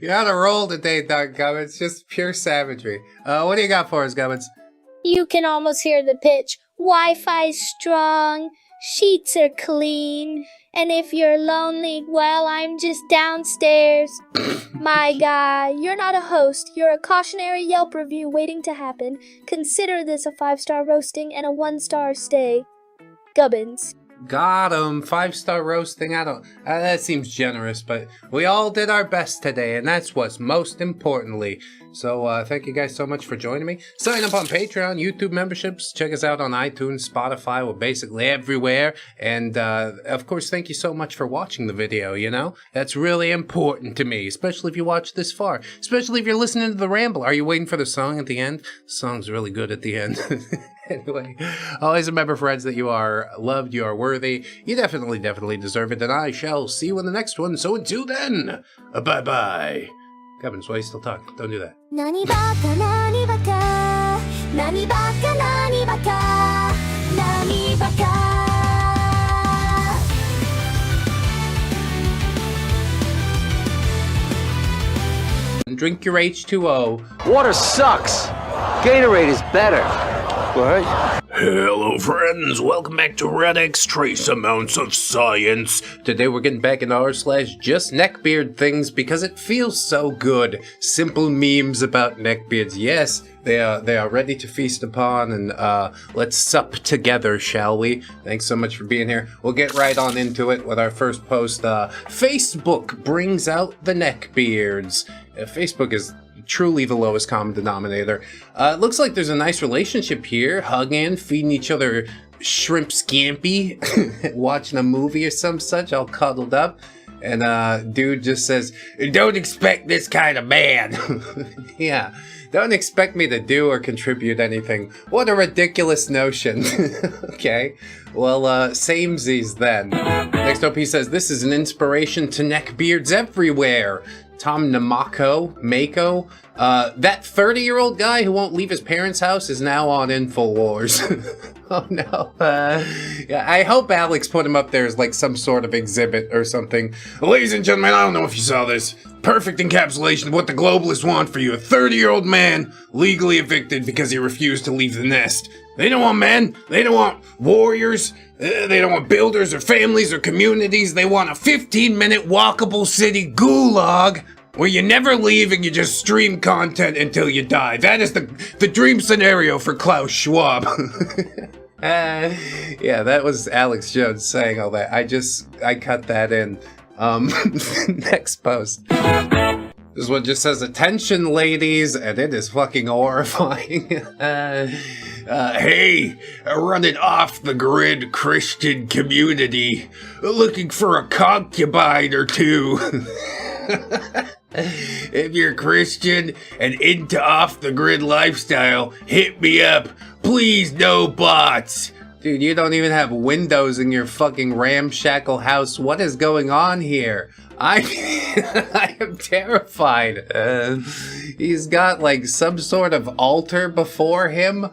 You're on a roll today, Dark Gubbins. Just pure savagery. What do you got for us, Gubbins? You can almost hear the pitch. Wi-Fi's strong, sheets are clean, and if you're lonely, well, I'm just downstairs. My guy, you're not a host. You're a cautionary Yelp review waiting to happen. Consider this a 5-star roasting and a 1-star stay. Gubbins. Got him. 5-star roasting. I don't. That seems generous, but we all did our best today, and that's what's most importantly. So thank you guys so much for joining me. Sign up on Patreon, YouTube memberships. Check us out on iTunes, Spotify. We're basically everywhere. And of course, thank you so much for watching the video. You know, that's really important to me, especially if you watch this far. Especially if you're listening to the ramble. Are you waiting for the song at the end? The song's really good at the end. Anyway, always remember, friends, that you are loved, you are worthy, you definitely deserve it, and I shall see you in the next one. So until then, bye-bye. Gubbins, why are you still talking? Don't do that. Nani baka, nani baka, nani baka, nani baka, nani baka. Drink your H2O. Water sucks. Gatorade is better. What? Hello friends, welcome back to ReddX Trace Amounts of Science. Today we're getting back in r/JustNeckbeardThings because it feels so good. Simple memes about neckbeards. Yes, they are ready to feast upon, and let's sup together, shall we? Thanks so much for being here. We'll get right on into it with our first post. Facebook brings out the neckbeards. Facebook is truly the lowest common denominator. It looks like there's a nice relationship here, hugging, feeding each other shrimp scampi, watching a movie or some such, all cuddled up. And dude just says, "Don't expect this kind of man." Yeah, don't expect me to do or contribute anything. What a ridiculous notion. Okay, well, samesies then. Next up he says, "This is an inspiration to neckbeards everywhere." Tom Mako, that 30-year-old guy who won't leave his parents' house is now on InfoWars. Oh no. Yeah, I hope Alex put him up there as like some sort of exhibit or something. Ladies and gentlemen, I don't know if you saw this. Perfect encapsulation of what the globalists want for you. A 30-year-old man legally evicted because he refused to leave the nest. They don't want men. They don't want warriors. They don't want builders or families or communities. They want a 15-minute walkable city gulag where you never leave and you just stream content until you die. That is the dream scenario for Klaus Schwab. Yeah, that was Alex Jones saying all that. I cut that in. Next post. This one just says, "Attention, ladies," and it is fucking horrifying. Hey, running off the grid Christian community, looking for a concubine or two. If you're Christian and into off the grid lifestyle, hit me up. Please, no bots. Dude, you don't even have windows in your fucking ramshackle house. What is going on here? I am terrified. He's got like some sort of altar before him,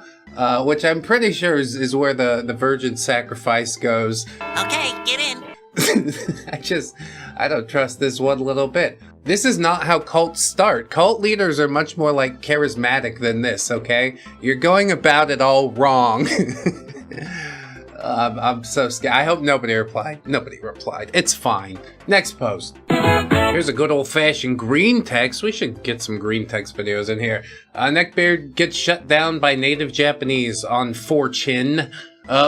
which I'm pretty sure is where the virgin sacrifice goes. Okay, get in. I don't trust this one little bit. This is not how cults start. Cult leaders are much more like charismatic than this, okay? You're going about it all wrong. I'm so scared. I hope nobody replied. Nobody replied. It's fine. Next post. Here's a good old-fashioned green text. We should get some green text videos in here. Neckbeard gets shut down by native Japanese on 4chan.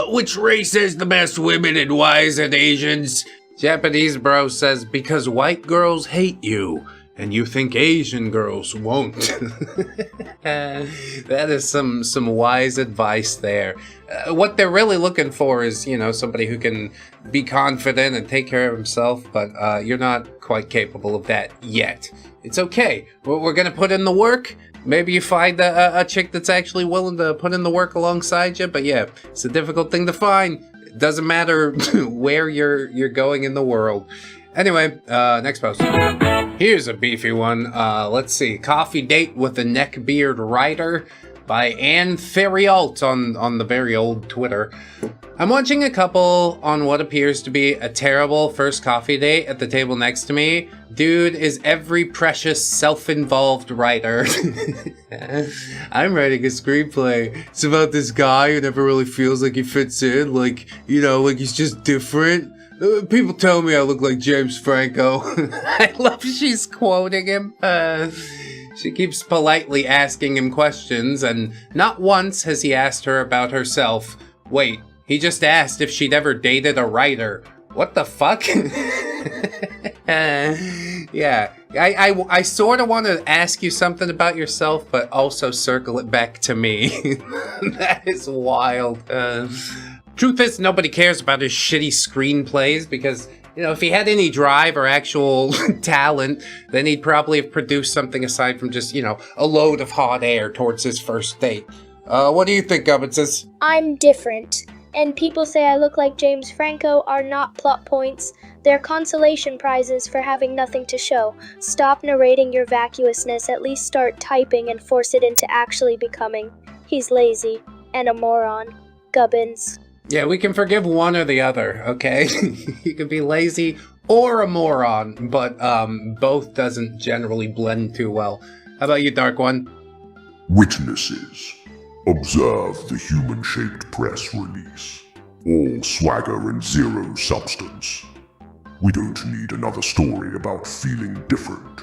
Which race has the best women and why is it Asians? Japanese bro says, "Because white girls hate you, and you think Asian girls won't." That is some wise advice there. What they're really looking for is, you know, somebody who can be confident and take care of himself, but you're not quite capable of that yet. It's okay. We're gonna put in the work. Maybe you find a chick that's actually willing to put in the work alongside you, but yeah, it's a difficult thing to find. It doesn't matter where you're going in the world. Anyway, next post. Here's a beefy one. Let's see. Coffee date with a neckbeard writer. by Anne Ferrialt on the very old Twitter. I'm watching a couple on what appears to be a terrible first coffee date at the table next to me. Dude is every precious self-involved writer. I'm writing a screenplay. It's about this guy who never really feels like he fits in, like, you know, like he's just different. People tell me I look like James Franco. I love she's quoting him. She keeps politely asking him questions, and not once has he asked her about herself. Wait, he just asked if she'd ever dated a writer. What the fuck? Yeah, I sort of want to ask you something about yourself, but also circle it back to me. That is wild. Truth is, nobody cares about his shitty screenplays because, you know, if he had any drive or actual talent, then he'd probably have produced something aside from just, you know, a load of hot air towards his first date. What do you think, Gubbins? I'm different, and people say I look like James Franco are not plot points. They're consolation prizes for having nothing to show. Stop narrating your vacuousness, at least start typing and force it into actually becoming. He's lazy and a moron. Gubbins. Yeah, we can forgive one or the other, okay? You can be lazy or a moron, but both doesn't generally blend too well. How about you, Dark One? Witnesses, observe the human-shaped press release. All swagger and zero substance. We don't need another story about feeling different.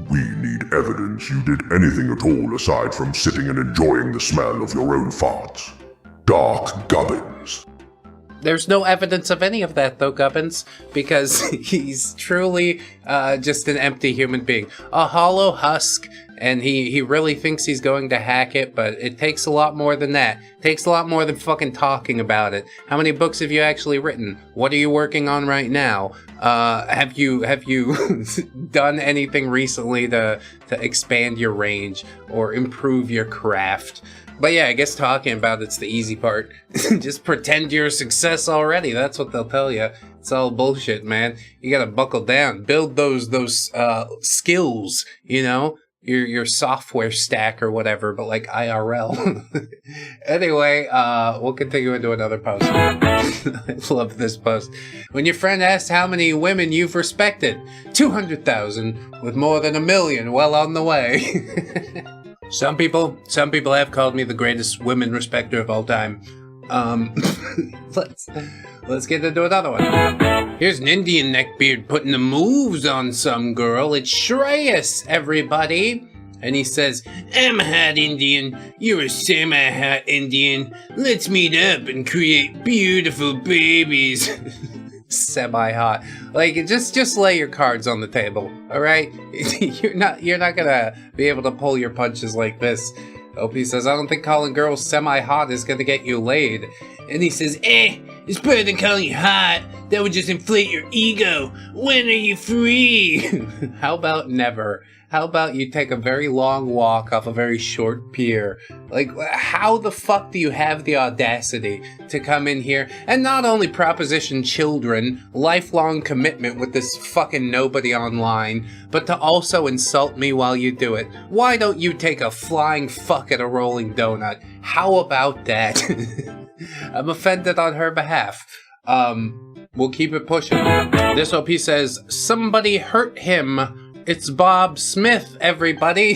We need evidence you did anything at all aside from sitting and enjoying the smell of your own farts. Dark Gubbins. There's no evidence of any of that, though, Gubbins, because he's truly just an empty human being. A hollow husk, and he really thinks he's going to hack it, but it takes a lot more than that. It takes a lot more than fucking talking about it. How many books have you actually written? What are you working on right now? Have you done anything recently to expand your range or improve your craft? But yeah, I guess talking about it's the easy part. Just pretend you're a success already. That's what they'll tell you. It's all bullshit, man. You gotta buckle down. Build those skills, you know? Your software stack or whatever, but like IRL. Anyway, we'll continue into another post. I love this post. When your friend asks how many women you've respected, 200,000, with more than 1 million well on the way. Some people have called me the greatest women respecter of all time. Let's get into another one. Here's an Indian neckbeard putting the moves on some girl. It's Shreyas, everybody. And he says, I'm a hot Indian, you're a semi-hot Indian. Let's meet up and create beautiful babies. Semi-hot. Like, just lay your cards on the table, alright? You're not gonna be able to pull your punches like this. Opie says, I don't think calling girls semi-hot is gonna get you laid. And he says, it's better than calling you hot. That would just inflate your ego. When are you free? How about never? How about you take a very long walk off a very short pier? Like, how the fuck do you have the audacity to come in here and not only proposition children, lifelong commitment with this fucking nobody online, but to also insult me while you do it? Why don't you take a flying fuck at a rolling donut? How about that? I'm offended on her behalf. We'll keep it pushing. This OP says, somebody hurt him. It's Bob Smith, everybody.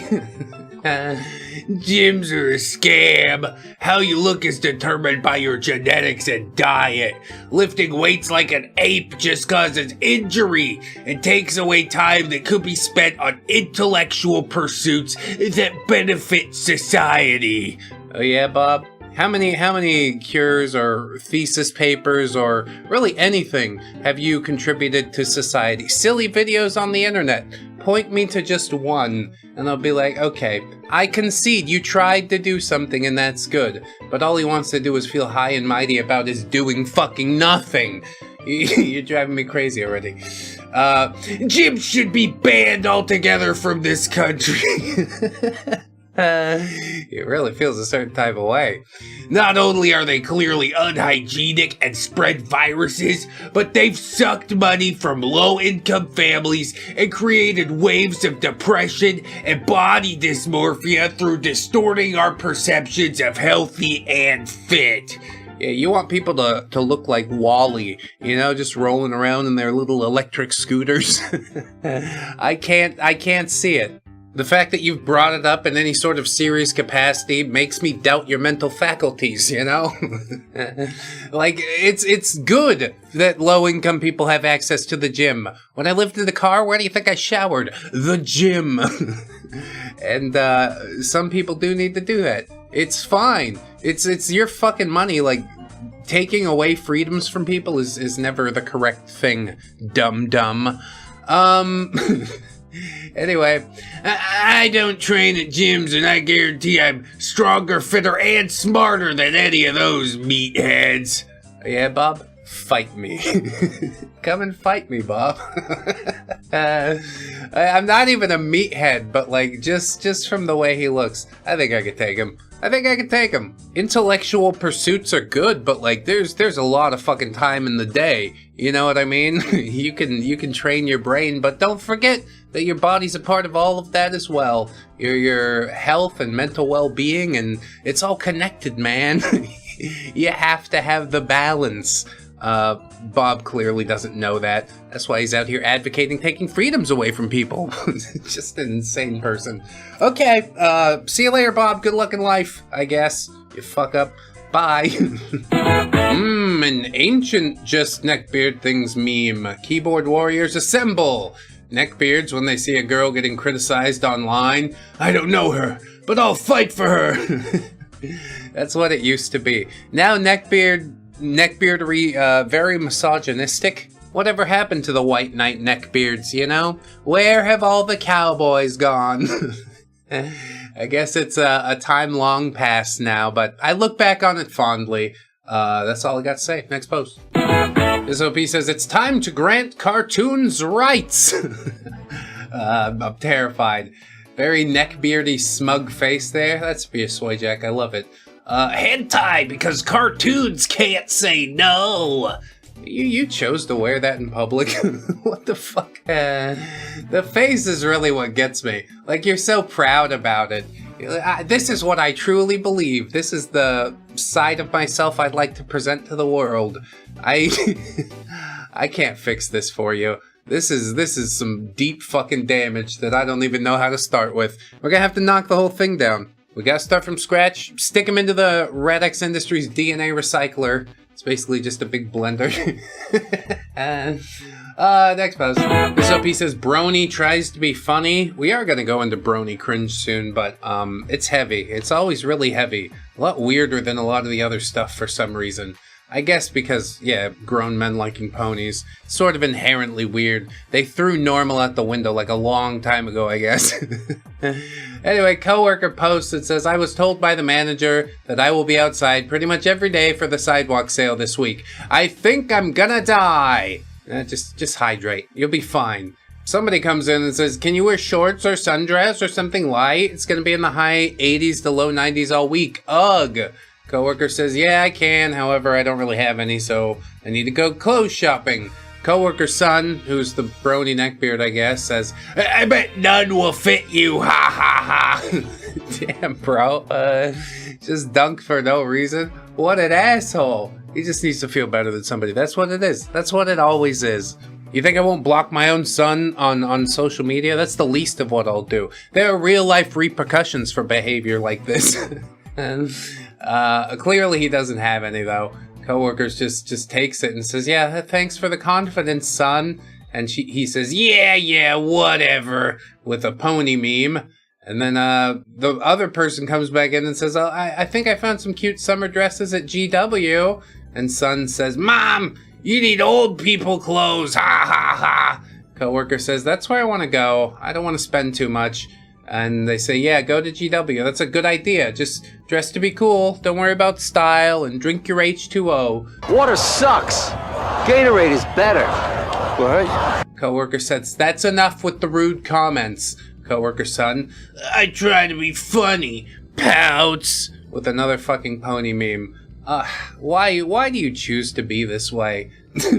Gyms are a scam. How you look is determined by your genetics and diet. Lifting weights like an ape just causes injury and takes away time that could be spent on intellectual pursuits that benefit society. Oh yeah, Bob? How many cures or thesis papers or really anything have you contributed to society? Silly videos on the internet. Point me to just one, and I'll be like, okay, I concede you tried to do something and that's good, but all he wants to do is feel high and mighty about is doing fucking nothing. You're driving me crazy already. Gyms should be banned altogether from this country. It really feels a certain type of way. Not only are they clearly unhygienic and spread viruses, but they've sucked money from low-income families and created waves of depression and body dysmorphia through distorting our perceptions of healthy and fit. Yeah, you want people to look like Wall-E, you know, just rolling around in their little electric scooters. I can't see it. The fact that you've brought it up in any sort of serious capacity makes me doubt your mental faculties, you know? Like, it's good that low-income people have access to the gym. When I lived in the car, where do you think I showered? The gym. And some people do need to do that. It's fine. It's your fucking money. Like, taking away freedoms from people is never the correct thing, dum-dum. Anyway, I don't train at gyms, and I guarantee I'm stronger, fitter, and smarter than any of those meatheads. Yeah, Bob? Fight me. Come and fight me, Bob. I'm not even a meathead, but like, just from the way he looks, I think I could take him. Intellectual pursuits are good, but like, there's a lot of fucking time in the day. You know what I mean? You can train your brain, but don't forget that your body's a part of all of that as well. Your health and mental well-being, and it's all connected, man. You have to have the balance. Bob clearly doesn't know that. That's why he's out here advocating taking freedoms away from people. Just an insane person. Okay, see you later, Bob. Good luck in life, I guess. You fuck up. Bye. An ancient Just Neckbeard Things meme. Keyboard warriors assemble. Neckbeards, when they see a girl getting criticized online, I don't know her, but I'll fight for her. That's what it used to be. Now neckbeardery, very misogynistic. Whatever happened to the white knight neckbeards, you know? Where have all the cowboys gone? I guess it's a time long past now, but I look back on it fondly. That's all I got to say. Next post. This OP says, it's time to grant cartoons rights. I'm terrified. Very neckbeardy smug face there. That's be a soy jack. I love it. Hentai, because cartoons can't say no. You chose to wear that in public. What the fuck? The face is really what gets me. Like, you're so proud about it. This is what I truly believe. This is the side of myself I'd like to present to the world. I can't fix this for you. This is some deep fucking damage that I don't even know how to start with. We're gonna have to knock the whole thing down. We gotta start from scratch, stick them into the ReddX Industries DNA recycler. It's basically just a big blender. Next post. This OP says, Brony tries to be funny. We are gonna go into Brony cringe soon, but it's heavy. It's always really heavy. A lot weirder than a lot of the other stuff for some reason. I guess because, yeah, grown men liking ponies. Sort of inherently weird. They threw normal out the window like a long time ago, I guess. Anyway, coworker posts, it says, I was told by the manager that I will be outside pretty much every day for the sidewalk sale this week. I think I'm gonna die. Just hydrate. You'll be fine. Somebody comes in and says, can you wear shorts or sundress or something light? It's gonna be in the high 80s to low 90s all week. Ugh. Coworker says, yeah, I can. However, I don't really have any, so I need to go clothes shopping. Coworker's son, who's the brony neckbeard, I guess, says, I bet none will fit you, ha ha ha. Damn, bro. Just dunk for no reason. What an asshole. He just needs to feel better than somebody. That's what it is. That's what it always is. You think I won't block my own son on social media? That's the least of what I'll do. There are real-life repercussions for behavior like this. Clearly he doesn't have any, though. Coworkers just takes it and says, yeah, thanks for the confidence, son. And he says, yeah, whatever, with a pony meme. And then the other person comes back in and says, oh, I think I found some cute summer dresses at GW. And son says, Mom, you need old people clothes, ha ha ha. Coworker says, that's where I want to go. I don't want to spend too much. And they say, yeah, go to GW. That's a good idea. Just dress to be cool. Don't worry about style and drink your H2O. Water sucks. Gatorade is better. What? Coworker says, that's enough with the rude comments. Coworker son. I try to be funny. Pouts. With another fucking pony meme. Why do you choose to be this way?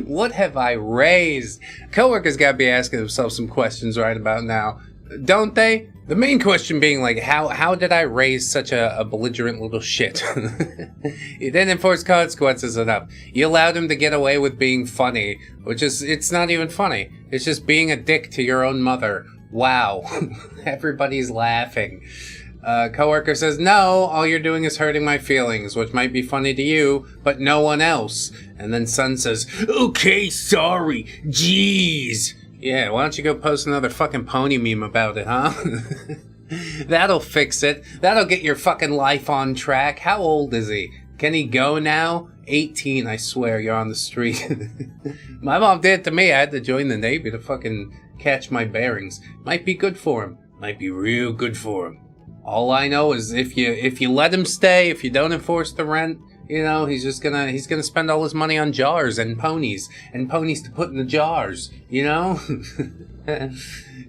What have I raised? Coworkers gotta be asking themselves some questions right about now. Don't they? The main question being like, how did I raise such a belligerent little shit? You didn't enforce consequences enough. You allowed him to get away with being funny, which is, it's not even funny. It's just being a dick to your own mother. Wow. Everybody's laughing. Coworker says, no, all you're doing is hurting my feelings, which might be funny to you, but no one else. And then son says, okay, sorry, jeez. Yeah, why don't you go post another fucking pony meme about it, huh? That'll fix it. That'll get your fucking life on track. How old is he? Can he go now? 18, I swear, you're on the street. My mom did it to me. I had to join the Navy to fucking catch my bearings. Might be good for him. Might be real good for him. All I know is if you let him stay, if you don't enforce the rent, you know, he's gonna spend all his money on jars and ponies to put in the jars, you know?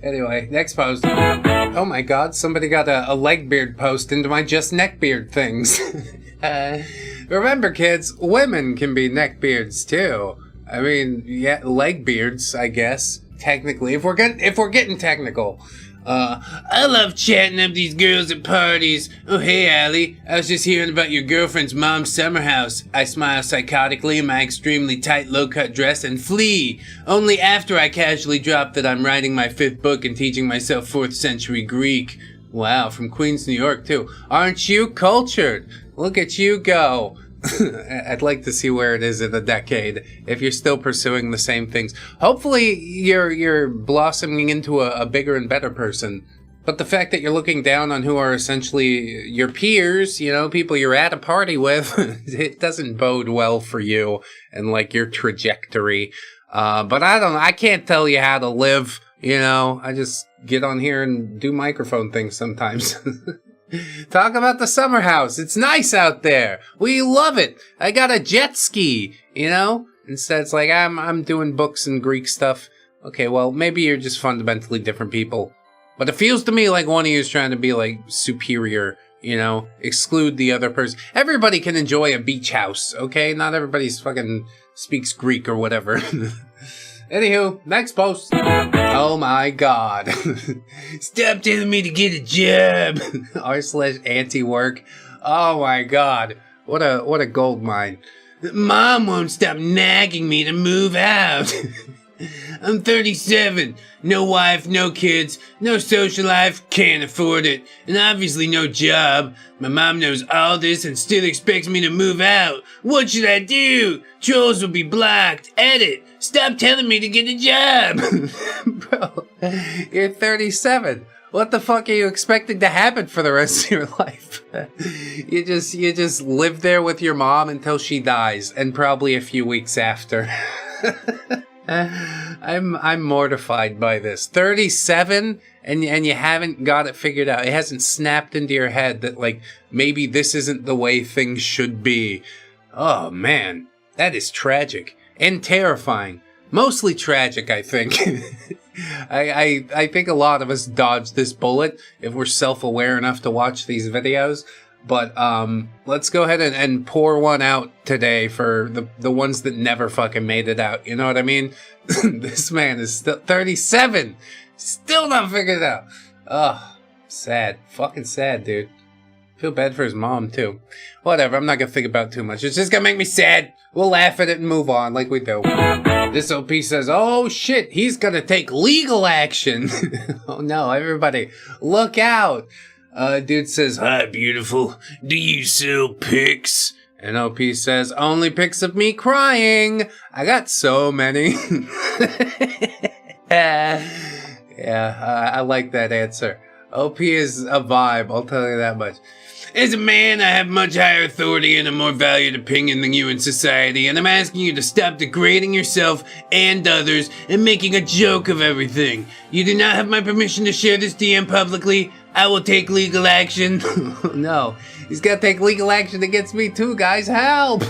Anyway, next post. Oh my god, somebody got a leg beard post into my JustNeckbeardThings. Remember kids, women can be neckbeards too. I mean, yeah, leg beards, I guess, technically, if we're getting technical. I love chatting up these girls at parties. Oh, hey, Allie. I was just hearing about your girlfriend's mom's summer house. I smile psychotically in my extremely tight low-cut dress and flee. Only after I casually drop that I'm writing my 5th book and teaching myself 4th century Greek. Wow, from Queens, New York, too. Aren't you cultured? Look at you go. I'd like to see where it is in a decade if you're still pursuing the same things. Hopefully you're blossoming into a bigger and better person. But the fact that you're looking down on who are essentially your peers, you know, people you're at a party with, it doesn't bode well for you and like your trajectory. But I can't tell you how to live, you know. I just get on here and do microphone things sometimes. Talk about the summer house. It's nice out there. We love it. I got a jet ski, you know? Instead, it's like, I'm doing books and Greek stuff. Okay, well, maybe you're just fundamentally different people. But it feels to me like one of you is trying to be, like, superior, you know? Exclude the other person. Everybody can enjoy a beach house, okay? Not everybody's fucking speaks Greek or whatever. Anywho, next post. Oh my god. Stop telling me to get a job. r/anti-work. Oh my god. What a gold mine. Mom won't stop nagging me to move out. I'm 37. No wife, no kids, no social life, can't afford it. And obviously no job. My mom knows all this and still expects me to move out. What should I do? Trolls will be blocked. Edit. Stop telling me to get a job. Bro, you're 37. What the fuck are you expecting to happen for the rest of your life? You just live there with your mom until she dies, and probably a few weeks after. I'm mortified by this. 37 and you haven't got it figured out. It hasn't snapped into your head that like maybe this isn't the way things should be. Oh man, that is tragic and terrifying. Mostly tragic, I think. I think a lot of us dodge this bullet if we're self-aware enough to watch these videos. But let's go ahead and pour one out today for the ones that never fucking made it out. You know what I mean? This man is still 37. Still not figured it out. Ugh. Sad. Fucking sad, dude. Feel bad for his mom, too. Whatever, I'm not gonna think about it too much. It's just gonna make me sad. We'll laugh at it and move on like we do. This OP says, oh shit, he's gonna take legal action. Oh no, everybody, look out. Dude says, hi, beautiful. Do you sell pics? And OP says, only pics of me crying. I got so many. Yeah, I like that answer. OP is a vibe, I'll tell you that much. As a man, I have much higher authority and a more valued opinion than you in society, and I'm asking you to stop degrading yourself and others and making a joke of everything. You do not have my permission to share this DM publicly. I will take legal action. No, he's gonna take legal action against me too, guys. Help!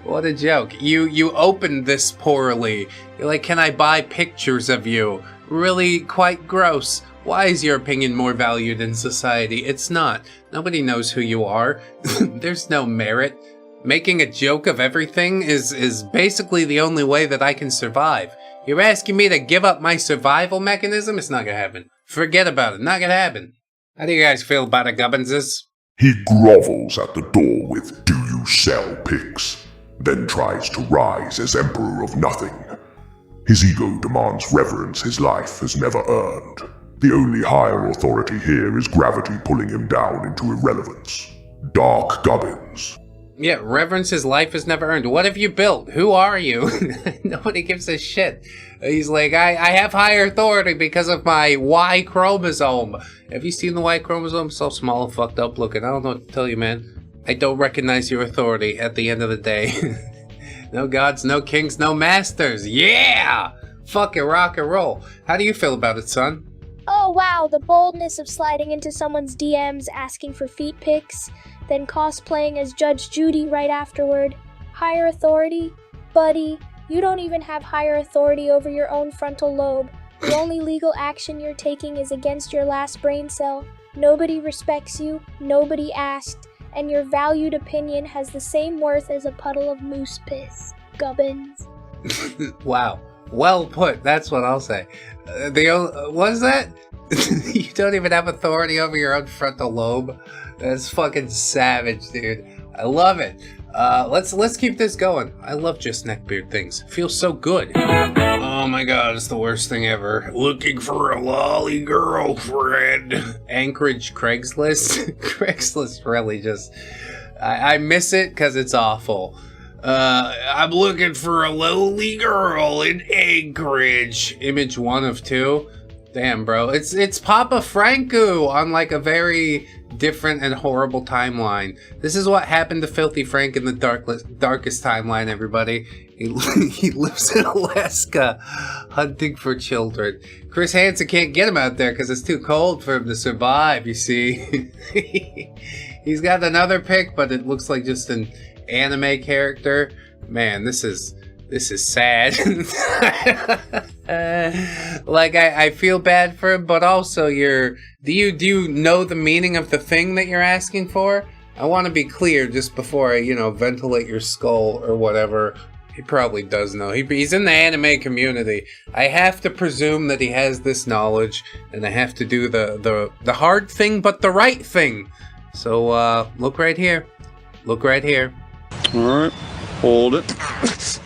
What a joke. You opened this poorly. You're like, can I buy pictures of you? really quite gross. Why is your opinion more valued in society? It's not. Nobody knows who you are. There's no merit. Making a joke of everything is basically the only way that I can survive. You're asking me to give up my survival mechanism? It's not gonna happen. Forget about it. Not gonna happen. How do you guys feel about it, Gubbinses? He grovels at the door with "Do you sell pics?" then tries to rise as Emperor of Nothing. His ego demands reverence his life has never earned. The only higher authority here is gravity pulling him down into irrelevance. Dark Gubbins. Yeah, reverence his life has never earned. What have you built? Who are you? Nobody gives a shit. He's like, I have higher authority because of my Y chromosome. Have you seen the Y chromosome? So small and fucked up looking. I don't know what to tell you, man. I don't recognize your authority at the end of the day. No gods, no kings, no masters. Yeah! Fucking rock and roll. How do you feel about it, son? Oh wow, the boldness of sliding into someone's DMs asking for feet pics, then cosplaying as Judge Judy right afterward. Higher authority? Buddy, you don't even have higher authority over your own frontal lobe. The only legal action you're taking is against your last brain cell. Nobody respects you, nobody asked, and your valued opinion has the same worth as a puddle of moose piss. Gubbins. Wow. Well put, that's what I'll say. What is that? You don't even have authority over your own frontal lobe? That's fucking savage, dude. I love it. Let's keep this going. I love Just Neckbeard Things. Feels so good. Oh my god, it's the worst thing ever. Looking for a lolly girlfriend. Anchorage Craigslist? Craigslist really just... I miss it because it's awful. I'm looking for a lowly girl in Anchorage. Image 1 of 2. Damn, bro. It's Papa Franco on like a very different and horrible timeline. This is what happened to Filthy Frank in the darkest timeline, everybody. He lives in Alaska hunting for children. Chris Hansen can't get him out there because it's too cold for him to survive, you see. He's got another pic, but it looks like just an anime character. Man, this is sad. Like I feel bad for him, but also do you know the meaning of the thing that you're asking for? I want to be clear just before I ventilate your skull or whatever. He probably does know. He's in the anime community. I have to presume that he has this knowledge, and I have to do the hard thing but the right thing. So look right here. Look right here. Alright, hold it.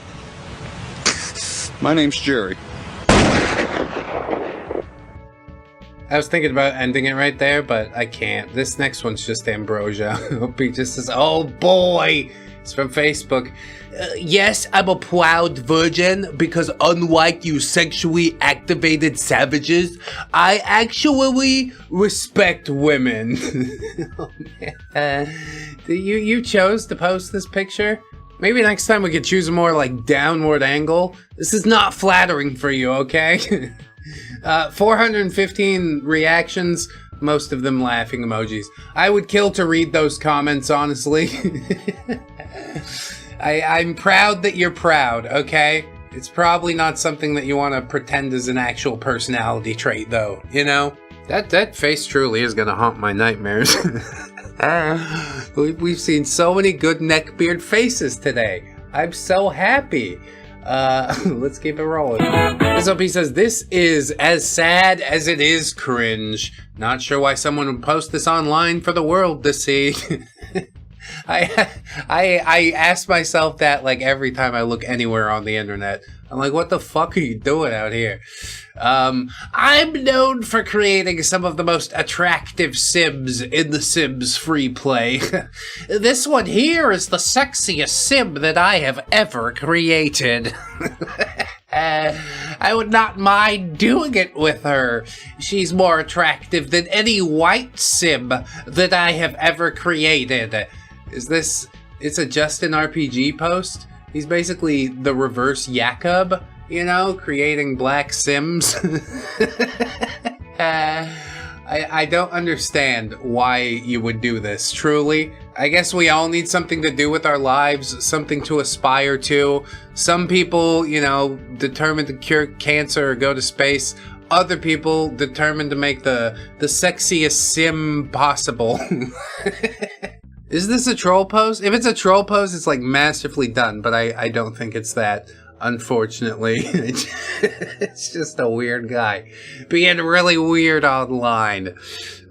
My name's Jerry. I was thinking about ending it right there, but I can't. This next one's just ambrosia. Hope he just says, oh boy! It's from Facebook. Yes, I'm a proud virgin because unlike you sexually activated savages, I actually respect women. Oh, man. You chose to post this picture? Maybe next time we could choose a more like downward angle. This is not flattering for you, okay? 415 reactions, most of them laughing emojis. I would kill to read those comments, honestly. I'm proud that you're proud, okay? It's probably not something that you want to pretend is an actual personality trait, though, you know? That face truly is gonna haunt my nightmares. We've seen so many good neckbeard faces today. I'm so happy. Let's keep it rolling. This OP says, this is as sad as it is cringe. Not sure why someone would post this online for the world to see. I ask myself that like every time I look anywhere on the internet. I'm like, what the fuck are you doing out here? I'm known for creating some of the most attractive Sims in the Sims free play. This one here is the sexiest Sim that I have ever created. I would not mind doing it with her. She's more attractive than any white Sim that I have ever created. It's a Justin RPG post? He's basically the reverse Jakob, you know, creating black Sims. I don't understand why you would do this, truly. I guess we all need something to do with our lives, something to aspire to. Some people, you know, determined to cure cancer or go to space. other people determined to make the sexiest sim possible. Is this a troll pose? If it's a troll pose, it's like masterfully done, but I don't think it's that, unfortunately. It's just a weird guy being really weird online.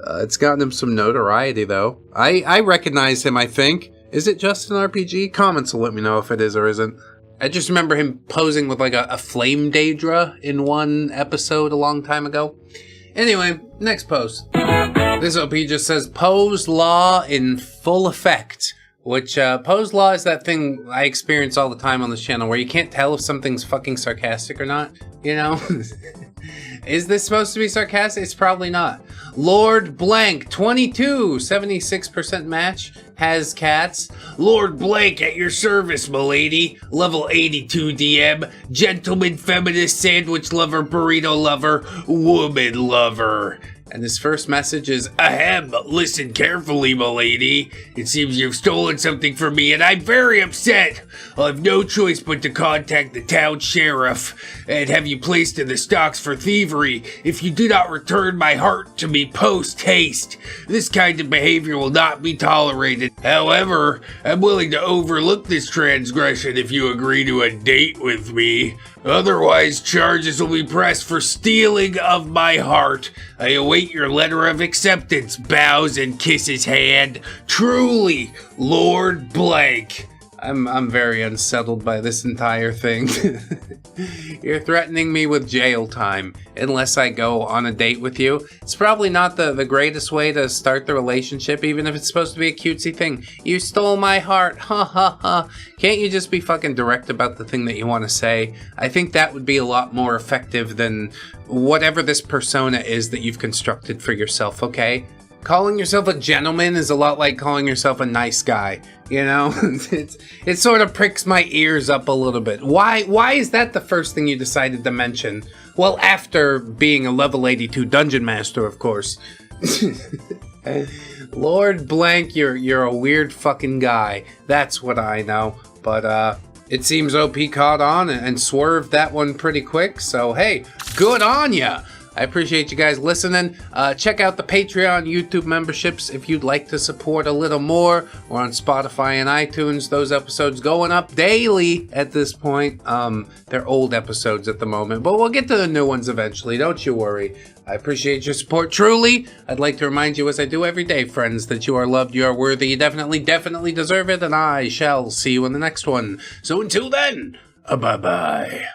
It's gotten him some notoriety, though. I recognize him, I think. Is it just an RPG? Comments will let me know if it is or isn't. I just remember him posing with like a flame Daedra in one episode a long time ago. Anyway, next post. This OP just says, pose law in full effect. Which, pose law is that thing I experience all the time on this channel where you can't tell if something's fucking sarcastic or not, you know? Is this supposed to be sarcastic? It's probably not. Lord Blank, 22, 76% match, has cats. Lord Blank at your service, milady. Level 82 DM, gentleman, feminist, sandwich lover, burrito lover, woman lover. And his first message is, ahem, listen carefully, milady. It seems you've stolen something from me and I'm very upset. I'll have no choice but to contact the town sheriff and have you placed in the stocks for thievery if you do not return my heart to me post haste. This kind of behavior will not be tolerated. However, I'm willing to overlook this transgression if you agree to a date with me. Otherwise, charges will be pressed for stealing of my heart. I await your letter of acceptance, bows and kisses hand. Truly, Lord Blank. I'm very unsettled by this entire thing. You're threatening me with jail time unless I go on a date with you. It's probably not the greatest way to start the relationship, even if it's supposed to be a cutesy thing. You stole my heart, ha ha ha. Can't you just be fucking direct about the thing that you want to say? I think that would be a lot more effective than whatever this persona is that you've constructed for yourself, okay? Calling yourself a gentleman is a lot like calling yourself a nice guy, you know? It sort of pricks my ears up a little bit. Why is that the first thing you decided to mention? Well, after being a level 82 dungeon master, of course. Lord Blank, you're a weird fucking guy. That's what I know. But it seems OP caught on and swerved that one pretty quick. So hey, good on ya. I appreciate you guys listening. Check out the Patreon, YouTube memberships if you'd like to support a little more. We're on Spotify and iTunes. Those episodes going up daily at this point. They're old episodes at the moment, but we'll get to the new ones eventually. Don't you worry. I appreciate your support truly. I'd like to remind you, as I do every day, friends, that you are loved, you are worthy, you definitely deserve it, and I shall see you in the next one. So until then, bye-bye.